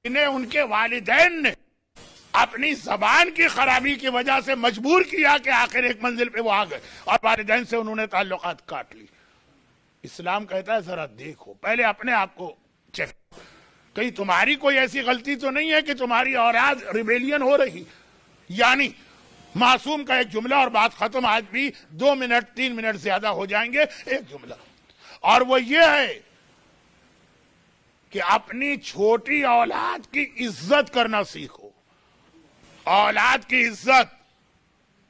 انہیں ان کے والدین نے اپنی زبان کی خرابی کی وجہ سے مجبور کیا کہ آخر ایک منزل پہ وہ آ گئے, اور والدین سے انہوں نے تعلقات کاٹ لی. اسلام کہتا ہے ذرا دیکھو, پہلے اپنے آپ کو چیک, کہیں تمہاری کوئی ایسی غلطی تو نہیں ہے کہ تمہاری اولاد ریبیلین ہو رہی. یعنی معصوم کا ایک جملہ اور بات ختم. آج بھی 2 منٹ 3 منٹ زیادہ ہو جائیں گے, ایک جملہ, اور وہ یہ ہے کہ اپنی چھوٹی اولاد کی عزت کرنا سیکھو. اولاد کی عزت,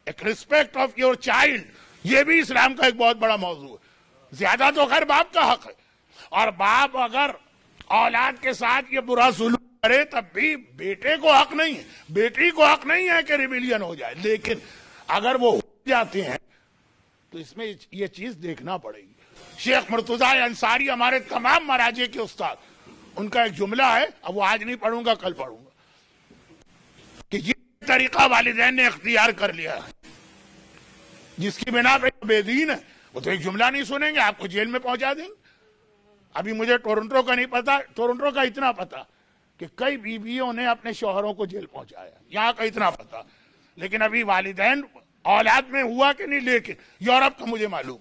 ایک ریسپیکٹ آف یور چائلڈ, یہ بھی اسلام کا ایک بہت بڑا موضوع ہے. زیادہ تو خیر باپ کا حق ہے, اور باپ اگر اولاد کے ساتھ یہ برا سلوک کرے تب بھی بیٹے کو حق نہیں ہے, بیٹی کو حق نہیں ہے کہ ریبیلین ہو جائے. لیکن اگر وہ ہو جاتے ہیں تو اس میں یہ چیز دیکھنا پڑے گی. شیخ مرتضیٰ انصاری ہمارے تمام مراجع کے استاد, ان کا ایک جملہ ہے, اب وہ آج نہیں پڑھوں گا کل پڑھوں گا, کہ یہ طریقہ والدین نے اختیار کر لیا ہے, جس کی بنا پہ بے دین ہے وہ تو ایک جملہ نہیں سنیں گے, آپ کو جیل میں پہنچا دیں گے. ابھی مجھے ٹورنٹو کا نہیں پتا, ٹورنٹو کا اتنا پتا کہ کئی بیویوں نے اپنے شوہروں کو جیل پہنچایا, یہاں کا اتنا پتا. لیکن ابھی والدین اولاد میں ہوا کہ نہیں, لیکن یورپ کا مجھے معلوم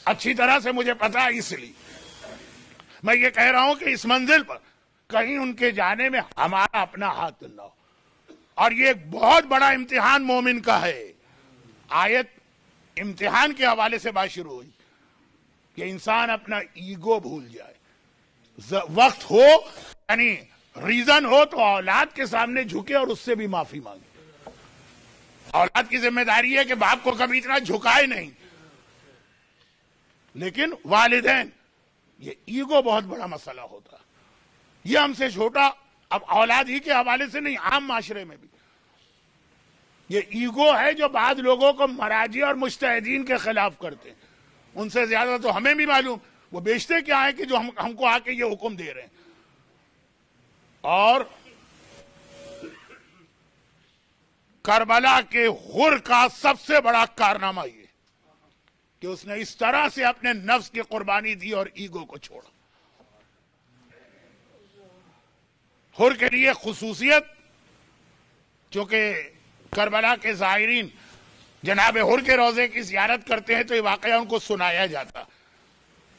اچھی طرح سے مجھے پتا. اس لیے میں یہ کہہ رہا ہوں کہ اس منزل پر کہیں ان کے جانے میں ہمارا اپنا ہاتھ نہ ہو. اور یہ ایک بہت بڑا امتحان مومن کا ہے. آیت امتحان کے حوالے سے بات شروع ہوئی کہ انسان اپنا ایگو بھول جائے, وقت ہو یعنی ریزن ہو تو اولاد کے سامنے جھکے اور اس سے بھی معافی مانگے. اولاد کی ذمہ داری ہے کہ باپ کو کبھی اتنا جھکائے نہیں, لیکن والدین یہ ایگو بہت بڑا مسئلہ ہوتا. یہ ہم سے چھوٹا, اب اولاد ہی کے حوالے سے نہیں, عام معاشرے میں بھی یہ ایگو ہے جو بعض لوگوں کو مراجی اور مجتہدین کے خلاف کرتے ہیں. ان سے زیادہ تو ہمیں بھی معلوم وہ بیچتے کیا ہے کہ جو ہم کو آ کے یہ حکم دے رہے ہیں. اور کربلا کے غر کا سب سے بڑا کارنامہ یہ کہ اس نے اس طرح سے اپنے نفس کی قربانی دی اور ایگو کو چھوڑا. حر کے لیے خصوصیت، چونکہ کربلا کے زائرین جناب حر کے روزے کی زیارت کرتے ہیں تو یہ واقعہ ان کو سنایا جاتا.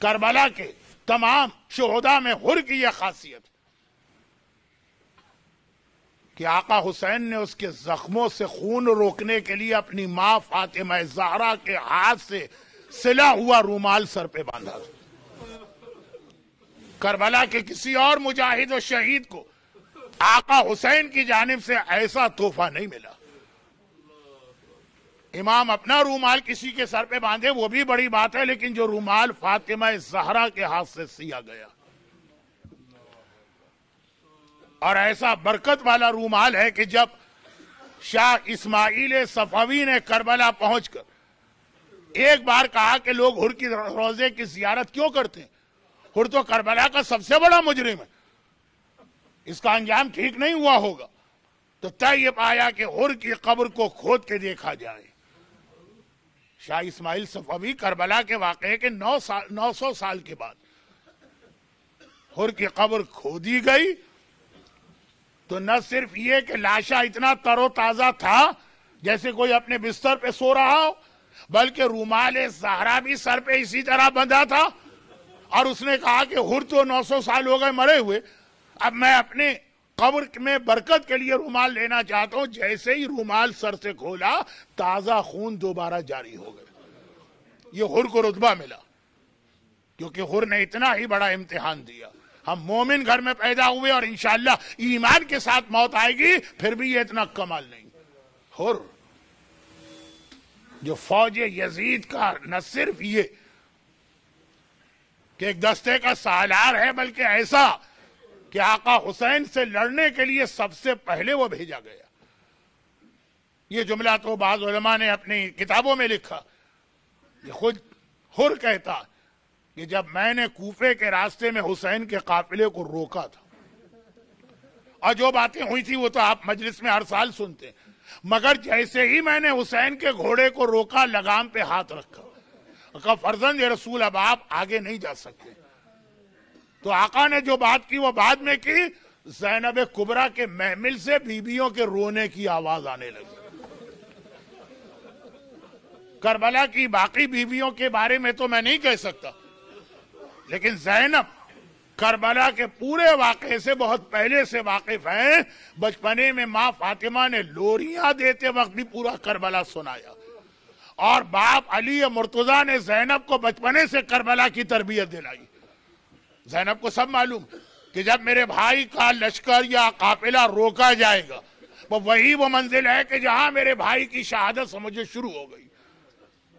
کربلا کے تمام شہداء میں حر کی یہ خاصیت کہ آقا حسین نے اس کے زخموں سے خون روکنے کے لیے اپنی ماں فاطمہ زہرا کے ہاتھ سے سلا ہوا رومال سر پہ باندھا. کربلا کے کسی اور مجاہد و شہید کو آقا حسین کی جانب سے ایسا تحفہ نہیں ملا. امام اپنا رومال کسی کے سر پہ باندھے وہ بھی بڑی بات ہے، لیکن جو رومال فاطمہ زہرا کے ہاتھ سے سیا گیا اور ایسا برکت والا رومال ہے کہ جب شاہ اسماعیل صفوی نے کربلا پہنچ کر ایک بار کہا کہ لوگ حر کی روزے کی زیارت کیوں کرتے ہیں، حر تو کربلا کا سب سے بڑا مجرم ہے، اس کا انجام ٹھیک نہیں ہوا ہوگا، تو طے یہ پایا کہ حر کی قبر کو کھود کے دیکھا جائے. شاہ اسماعیل صفوی کربلا کے واقعے کے 900 سال کے بعد حر کی قبر کھودی گئی تو نہ صرف یہ کہ لاشا اتنا تر و تازہ تھا جیسے کوئی اپنے بستر پہ سو رہا ہو، بلکہ رومال زہرا بھی سر پہ اسی طرح بندھا تھا. اور اس نے کہا کہ حر تو 900 سال ہو گئے مرے ہوئے، اب میں اپنے قبر میں برکت کے لیے رومال لینا چاہتا ہوں. جیسے ہی رومال سر سے کھولا تازہ خون دوبارہ جاری ہو گئے. یہ حر کو رتبہ ملا کیونکہ حر نے اتنا ہی بڑا امتحان دیا. ہم مومن گھر میں پیدا ہوئے اور انشاءاللہ ایمان کے ساتھ موت آئے گی، پھر بھی یہ اتنا کمال نہیں. حر جو فوج یزید کا نہ صرف یہ کہ ایک دستے کا سالار ہے، بلکہ ایسا کہ آقا حسین سے لڑنے کے لیے سب سے پہلے وہ بھیجا گیا. یہ جملہ تو بعض علماء نے اپنی کتابوں میں لکھا. یہ خود حر کہتا کہ جب میں نے کوفے کے راستے میں حسین کے قافلے کو روکا تھا، اور جو باتیں ہوئی تھی وہ تو آپ مجلس میں ہر سال سنتے ہیں، مگر جیسے ہی میں نے حسین کے گھوڑے کو روکا لگام پہ ہاتھ رکھا، کہا فرزند یہ رسول اب آپ آگے نہیں جا سکتے. تو آقا نے جو بات کی وہ بعد میں کی. زینب کبریٰ کے محمل سے بیویوں کے رونے کی آواز آنے لگی. کربلا کی باقی بیویوں کے بارے میں تو میں نہیں کہہ سکتا، لیکن زینب کربلا کے پورے واقعے سے بہت پہلے سے واقف ہیں. بچپنے میں ماں فاطمہ نے لوریاں دیتے وقت بھی پورا کربلا سنایا، اور باپ علی مرتضیٰ نے زینب کو بچپنے سے کربلا کی تربیت دلائی. زینب کو سب معلوم کہ جب میرے بھائی کا لشکر یا قافلہ روکا جائے گا وہی وہ منزل ہے کہ جہاں میرے بھائی کی شہادت سمجھے شروع ہو گئی.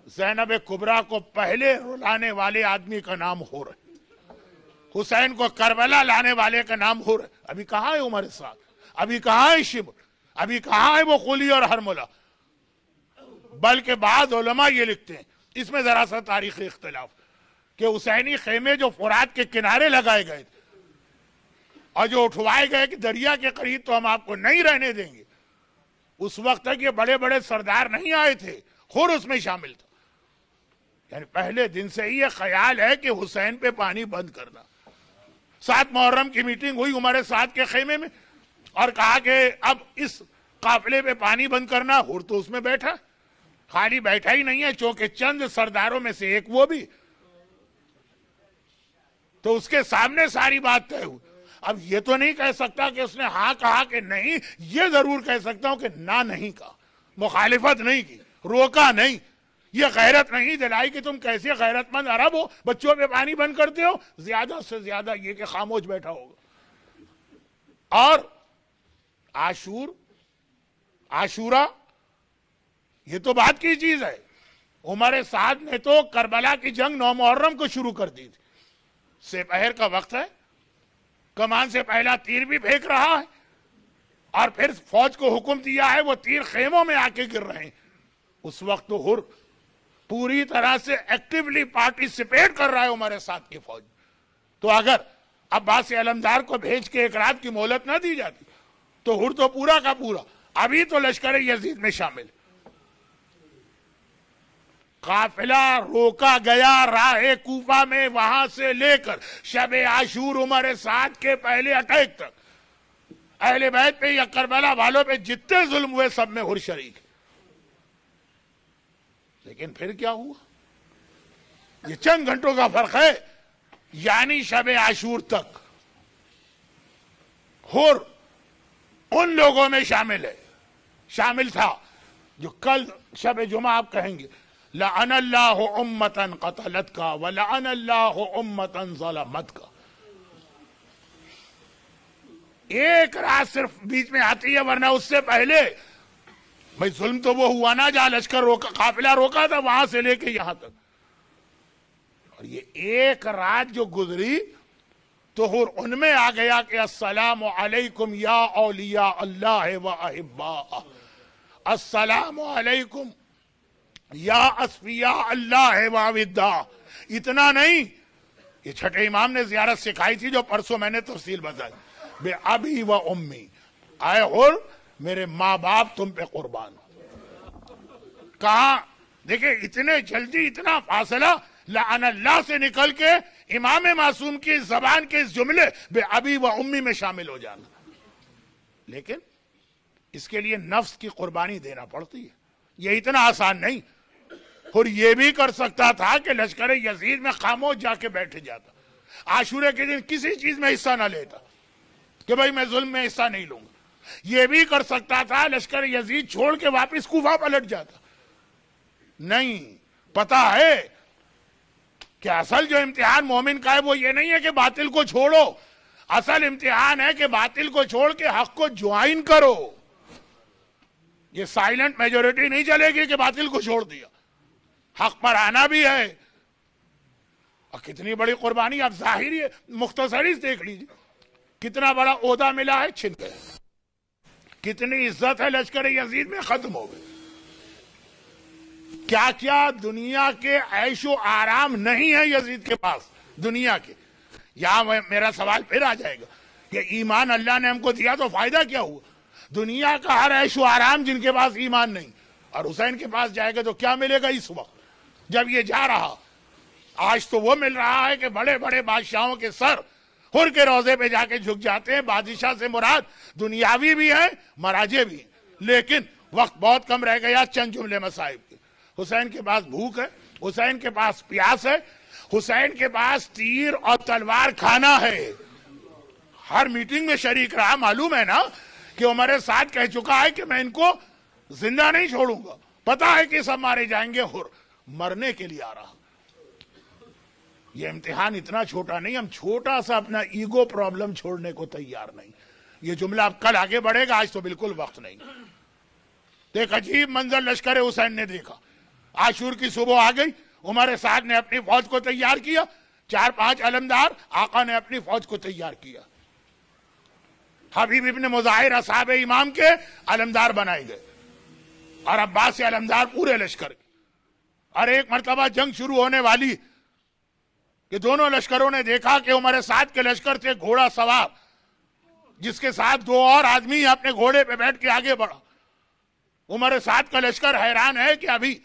زینب کبریٰ کو پہلے رلانے والے آدمی کا نام حر ہے. حسین کو کربلا لانے والے کا نام حر ہے. ابھی کہاں ہے عمر سعد، ابھی کہاں ہے شبر، ابھی کہاں ہے وہ قلی اور حرملہ. بلکہ بعض علماء یہ لکھتے ہیں، اس میں ذرا سا تاریخی اختلاف، کہ حسینی خیمے جو فرات کے کنارے لگائے گئے تھے اور جو اٹھوائے گئے کہ دریا کے قریب تو ہم آپ کو نہیں رہنے دیں گے، اس وقت تک یہ بڑے بڑے سردار نہیں آئے تھے، حر اس میں شامل تھا. یعنی پہلے دن سے ہی یہ خیال ہے کہ حسین پہ پانی بند کرنا. 7 محرم کی میٹنگ ہوئی عمر سعد کے خیمے میں اور کہا کہ اب اس قافلے پہ پانی بند کرنا. حر تو اس میں بیٹھا، خالی بیٹھا ہی نہیں ہے، چونکہ چند سرداروں میں سے ایک وہ بھی، تو اس کے سامنے ساری بات طے ہوئی. اب یہ تو نہیں کہہ سکتا کہ اس نے ہاں کہا کہ نہیں، یہ ضرور کہہ سکتا ہوں کہ نہ نہیں کہا، مخالفت نہیں کی، روکا نہیں. یہ غیرت نہیں دلائی کہ تم کیسے غیرت مند عرب ہو بچوں پہ پانی بند کرتے ہو، زیادہ سے زیادہ یہ کہ خاموش بیٹھا ہوگا. اور عاشورہ یہ تو بات کی چیز ہے. عمر سعد نے تو کربلا کی جنگ 9 محرم کو شروع کر دی تھی. سپہر کا وقت ہے، کمان سے پہلا تیر بھی پھینک رہا ہے اور پھر فوج کو حکم دیا ہے وہ تیر خیموں میں آ کے گر رہے ہیں، اس وقت تو حر پوری طرح سے ایکٹیولی پارٹیسپیٹ کر رہا ہے عمر سعد کی فوج. تو اگر عباس علمدار کو بھیج کے ایک رات کی مہلت نہ دی جاتی تو حر تو پورا کا پورا ابھی تو لشکر یزید میں شامل. قافلہ روکا گیا راہ کوفہ میں، وہاں سے لے کر شب عاشور عمر سعد کے پہلے اٹیک تک اہل بیت پہ یا کربلا والوں پہ جتنے ظلم ہوئے سب میں حر شریک. لیکن پھر کیا ہوا؟ یہ چند گھنٹوں کا فرق ہے. یعنی شب عاشور تک حر ان لوگوں میں شامل تھا جو کل شب جمعہ آپ کہیں گے لعن اللہ امتا قتلت کا ولعن اللہ امتا ظلمت کا. ایک رات صرف بیچ میں آتی ہے، ورنہ اس سے پہلے بھائی ظلم تو وہ ہوا نا جہاں لشکر روکا، قافلہ روکا تھا، وہاں سے لے کے یہاں تک. اور یہ ایک رات جو گزری تو حر ان میں آ گیا کہ السلام علیکم یا اولیاء اللہ و احباء، السلام علیکم یا اصفیاء اللہ و وداء. اتنا نہیں، یہ چھٹے امام نے زیارت سکھائی تھی جو پرسوں میں نے تفصیل بتائی. بے ابی و امی، آئے حر میرے ماں باپ تم پہ قربان ہو. کہاں دیکھیں اتنے جلدی اتنا فاصلہ لعن اللہ سے نکل کے امام معصوم کی زبان کے اس جملے بے ابی و امی میں شامل ہو جانا. لیکن اس کے لیے نفس کی قربانی دینا پڑتی ہے، یہ اتنا آسان نہیں. اور یہ بھی کر سکتا تھا کہ لشکر یزید میں خاموش جا کے بیٹھ جاتا، عاشورے کے دن کسی چیز میں حصہ نہ لیتا کہ بھائی میں ظلم میں حصہ نہیں لوں گا. یہ بھی کر سکتا تھا لشکر یزید چھوڑ کے واپس کوفہ پلٹ جاتا. نہیں، پتا ہے کہ اصل جو امتحان مومن کا ہے وہ یہ نہیں ہے کہ باطل کو چھوڑو، اصل امتحان ہے کہ باطل کو چھوڑ کے حق کو جوائن کرو. یہ سائلنٹ میجورٹی نہیں چلے گی کہ باطل کو چھوڑ دیا، حق پر آنا بھی ہے. اور کتنی بڑی قربانی آپ ظاہری مختصری دیکھ لیجیے، کتنا بڑا عہدہ ملا ہے چھن گئے، کتنی عزت ہے لشکر یزید میں ختم ہو گئی. کیا کیا دنیا کے عیش و آرام نہیں ہے یزید کے پاس دنیا کے. یہاں میرا سوال پھر آ جائے گا کہ ایمان اللہ نے ہم کو دیا تو فائدہ کیا ہوا؟ دنیا کا ہر عیش و آرام جن کے پاس ایمان نہیں، اور حسین کے پاس جائے گا تو کیا ملے گا اس وقت جب یہ جا رہا؟ آج تو وہ مل رہا ہے کہ بڑے بڑے بادشاہوں کے سر حر کے روضے پہ جا کے جھک جاتے ہیں. بادشاہ سے مراد دنیاوی بھی ہیں، مراجے بھی ہیں. لیکن وقت بہت کم رہ گیا چند جملے مصائب کے. حسین کے پاس بھوک ہے، حسین کے پاس پیاس ہے، حسین کے پاس تیر اور تلوار کھانا ہے. ہر میٹنگ میں شریک رہا، معلوم ہے نا کہ عمر سعد کہہ چکا ہے کہ میں ان کو زندہ نہیں چھوڑوں گا، پتا ہے کہ سب مارے جائیں گے. حر مرنے کے لیے آ رہا. یہ امتحان اتنا چھوٹا نہیں، ہم چھوٹا سا اپنا ایگو پرابلم چھوڑنے کو تیار نہیں. یہ جملہ اب کل آگے بڑھے گا، آج تو بالکل وقت نہیں. ایک عجیب منظر لشکر حسین نے دیکھا. عاشور کی صبح آ گئی، عمر سعد نے اپنی فوج کو تیار کیا، 4-5 علمدار، آقا نے اپنی فوج کو تیار کیا. حبیب ابن مظاہر اصحاب امام کے علمدار بنائے گئے، اور عباس علمدار پورے لشکر کے. اور ایک مرتبہ جنگ شروع ہونے والی کہ دونوں لشکروں نے دیکھا کہ عمر سعد کے لشکر سے گھوڑا سوار جس کے ساتھ 2 اور آدمی اپنے گھوڑے پہ بیٹھ کے آگے بڑھا. عمر سعد کا لشکر حیران ہے کہ ابھی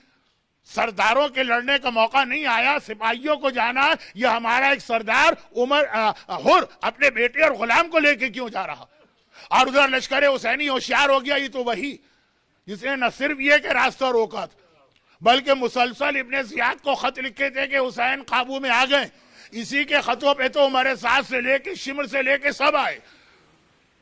سرداروں کے لڑنے کا موقع نہیں آیا، سپاہیوں کو جانا، یہ ہمارا ایک سردار حر اپنے بیٹے اور غلام کو لے کے کیوں جا رہا؟ اور ادھر لشکر حسینی ہوشیار ہو گیا، یہ تو وہی جس نے نہ صرف یہ کہ راستہ روکا تھا بلکہ مسلسل ابن زیاد کو خط لکھے تھے کہ حسین قابو میں آ گئے. اسی کے خطوں پہ تو عمر سعد سے لے کے شمر سے لے کے سب آئے.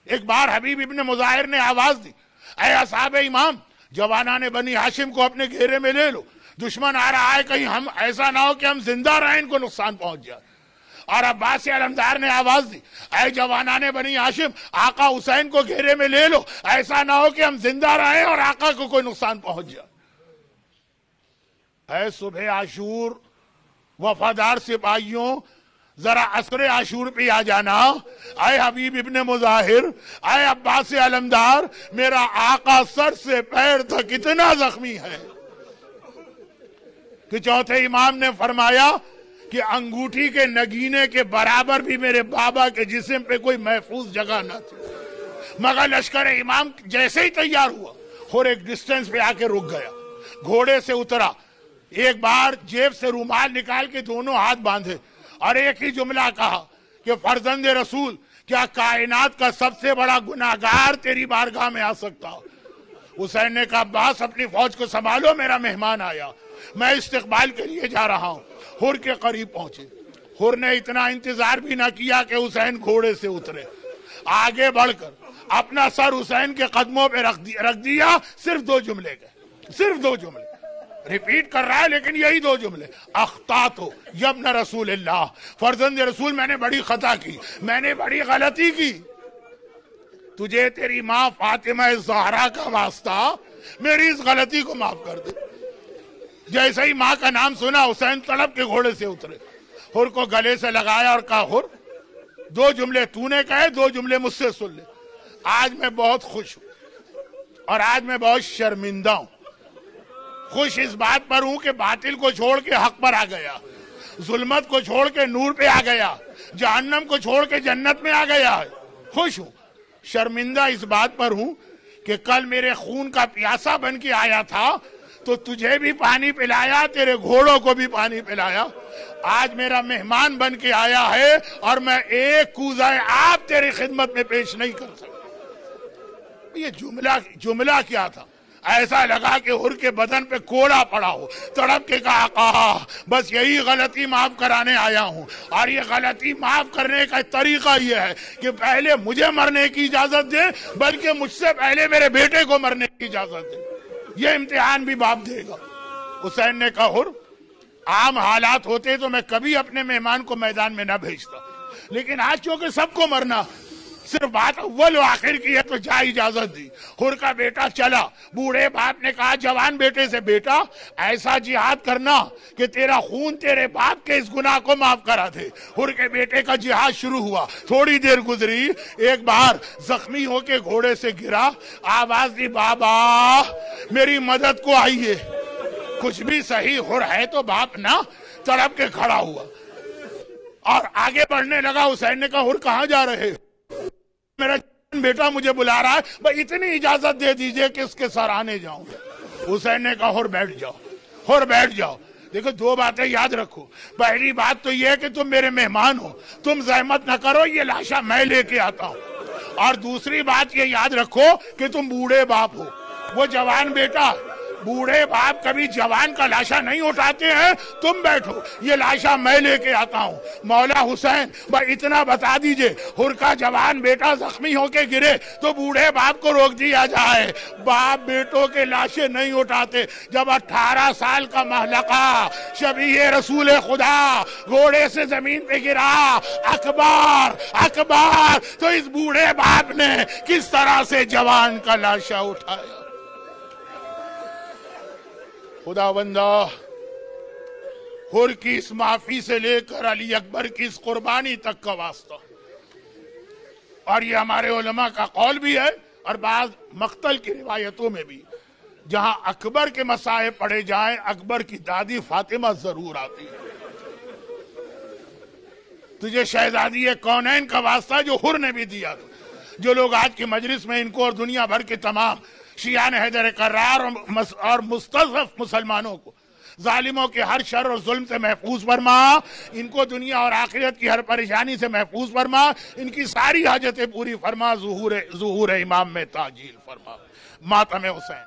ایک بار حبیب ابن مظاہر نے آواز دی، اے اصحاب امام، جوانان بنی ہاشم کو اپنے گھیرے میں لے لو، دشمن آ رہا ہے، کہیں ہم ایسا نہ ہو کہ ہم زندہ رہیں ان کو نقصان پہنچ جائے. اور عباس علمدار نے آواز دی، اے جوانان بنی ہاشم، آقا حسین کو گھیرے میں لے لو، ایسا نہ ہو کہ ہم زندہ رہیں اور آقا کو کوئی نقصان پہنچ جائے. اے صبح عاشور، وفادار سپاہیوں، ذرا عصر عاشور پہ آ جانا. اے حبیب ابن مظاہر، اے عباس علمدار، میرا آقا سر سے پیر تک اتنا زخمی ہے کہ چوتھے امام نے فرمایا کہ انگوٹھی کے نگینے کے برابر بھی میرے بابا کے جسم پہ کوئی محفوظ جگہ نہ تھی. مگر لشکر امام جیسے ہی تیار ہوا اور ایک ڈسٹنس پہ آ کے رک گیا، گھوڑے سے اترا، ایک بار جیب سے رومال نکال کے دونوں ہاتھ باندھے اور ایک ہی جملہ کہا کہ فرزند رسول، کیا کائنات کا سب سے بڑا گناہگار تیری بارگاہ میں آ سکتا؟ حسین نے کہا عباس اپنی فوج کو سنبھالو، میرا مہمان آیا، میں استقبال کے لیے جا رہا ہوں. حر کے قریب پہنچے. حر نے اتنا انتظار بھی نہ کیا کہ حسین گھوڑے سے اترے، آگے بڑھ کر اپنا سر حسین کے قدموں پہ رکھ دیا. صرف 2 جملے گئے، صرف 2 جملے ریپیٹ کر رہا ہے، لیکن یہی 2 جملے. اخطاتو یبن رسول اللہ، فرزند رسول میں نے بڑی خطا کی، میں نے بڑی غلطی کی. تجھے تیری ماں فاطمہ زہرا کا واسطہ میری اس غلطی کو معاف کر دے. جیسے ہی ماں کا نام سنا حسین تڑپ کے گھوڑے سے اترے، حر کو گلے سے لگایا اور کہا حر 2 جملے تو نے کہے، 2 جملے مجھ سے سن لے. آج میں بہت خوش ہوں اور آج میں بہت شرمندہ ہوں. خوش اس بات پر ہوں کہ باطل کو چھوڑ کے حق پر آ گیا، ظلمت کو چھوڑ کے نور پہ آ گیا، جہنم کو چھوڑ کے جنت میں آ گیا ہے. خوش ہوں. شرمندہ اس بات پر ہوں کہ کل میرے خون کا پیاسا بن کے آیا تھا تو تجھے بھی پانی پلایا، تیرے گھوڑوں کو بھی پانی پلایا. آج میرا مہمان بن کے آیا ہے اور میں ایک کوزہ آب تیری خدمت میں پیش نہیں کر سکتا. یہ جملہ کیا تھا؟ ایسا لگا کہ حر کے بدن پہ کوڑا پڑا ہو. تڑپ کے کہا آقا بس یہی غلطی معاف کرانے آیا ہوں، اور یہ غلطی معاف کرنے کا طریقہ یہ ہے کہ پہلے مجھے مرنے کی اجازت دے، بلکہ مجھ سے پہلے میرے بیٹے کو مرنے کی اجازت دے. یہ امتحان بھی باپ دے گا. حسین نے کہا حر عام حالات ہوتے تو میں کبھی اپنے مہمان کو میدان میں نہ بھیجتا، لیکن آج چونکہ سب کو مرنا، صرف بات اول و آخر کی ہے تو جا اجازت دی. حر کا بیٹا چلا. بوڑھے باپ نے کہا جوان بیٹے سے بیٹا ایسا جہاد کرنا کہ تیرا خون تیرے باپ کے اس گناہ کو معاف کرا دے. حر کے بیٹے کا جہاد شروع ہوا. تھوڑی دیر گزری، ایک بار زخمی ہو کے گھوڑے سے گرا، آواز دی بابا میری مدد کو آئیے. کچھ بھی صحیح حر ہے تو باپ نہ. تڑپ کے کھڑا ہوا اور آگے بڑھنے لگا. حسین نے کہا حر کہاں جا رہے؟ میرا بیٹا مجھے بلا رہا ہے، بھائی اتنی اجازت دے دیجئے کہ اس کے سرانے جاؤں. حسین نے کہا حر بیٹھ جاؤ، حر بیٹھ جاؤ. دیکھو 2 باتیں یاد رکھو. پہلی بات تو یہ ہے کہ تم میرے مہمان ہو، تم زحمت نہ کرو، یہ لاشا میں لے کے آتا ہوں. اور دوسری بات یہ یاد رکھو کہ تم بوڑھے باپ ہو، وہ جوان بیٹا. بوڑھے باپ کبھی جوان کا لاشا نہیں اٹھاتے ہیں. تم بیٹھو، یہ لاشا میں لے کے آتا ہوں. مولا حسین بھائی اتنا بتا دیجئے، حر کا جوان بیٹا زخمی ہو کے گرے تو بوڑھے باپ کو روک دیا جائے. باپ بیٹوں کے لاشیں نہیں اٹھاتے. جب 18 سال کا محلقہ شبیہ رسول خدا گھوڑے سے زمین پہ گرا، اکبر اکبر، تو اس بوڑھے باپ نے کس طرح سے جوان کا لاشا اٹھایا. خدا بندہ حر کی اس معافی سے لے کر علی اکبر کی اس قربانی تک کا واسطہ، اور یہ ہمارے علماء کا قول بھی ہے اور بعض مقتل کی روایتوں میں بھی. جہاں اکبر کے مصائب پڑھے جائیں اکبر کی دادی فاطمہ ضرور آتی ہے. تجھے شہزادی کونین کا واسطہ جو حر نے بھی دیا تھا. جو لوگ آج کی مجلس میں ان کو اور دنیا بھر کے تمام شیعان حیدر کرار اور مستضعف مسلمانوں کو ظالموں کے ہر شر اور ظلم سے محفوظ فرما، ان کو دنیا اور آخرت کی ہر پریشانی سے محفوظ فرما، ان کی ساری حاجتیں پوری فرما، ظہور امام میں تعجیل فرما. ماتم حسین.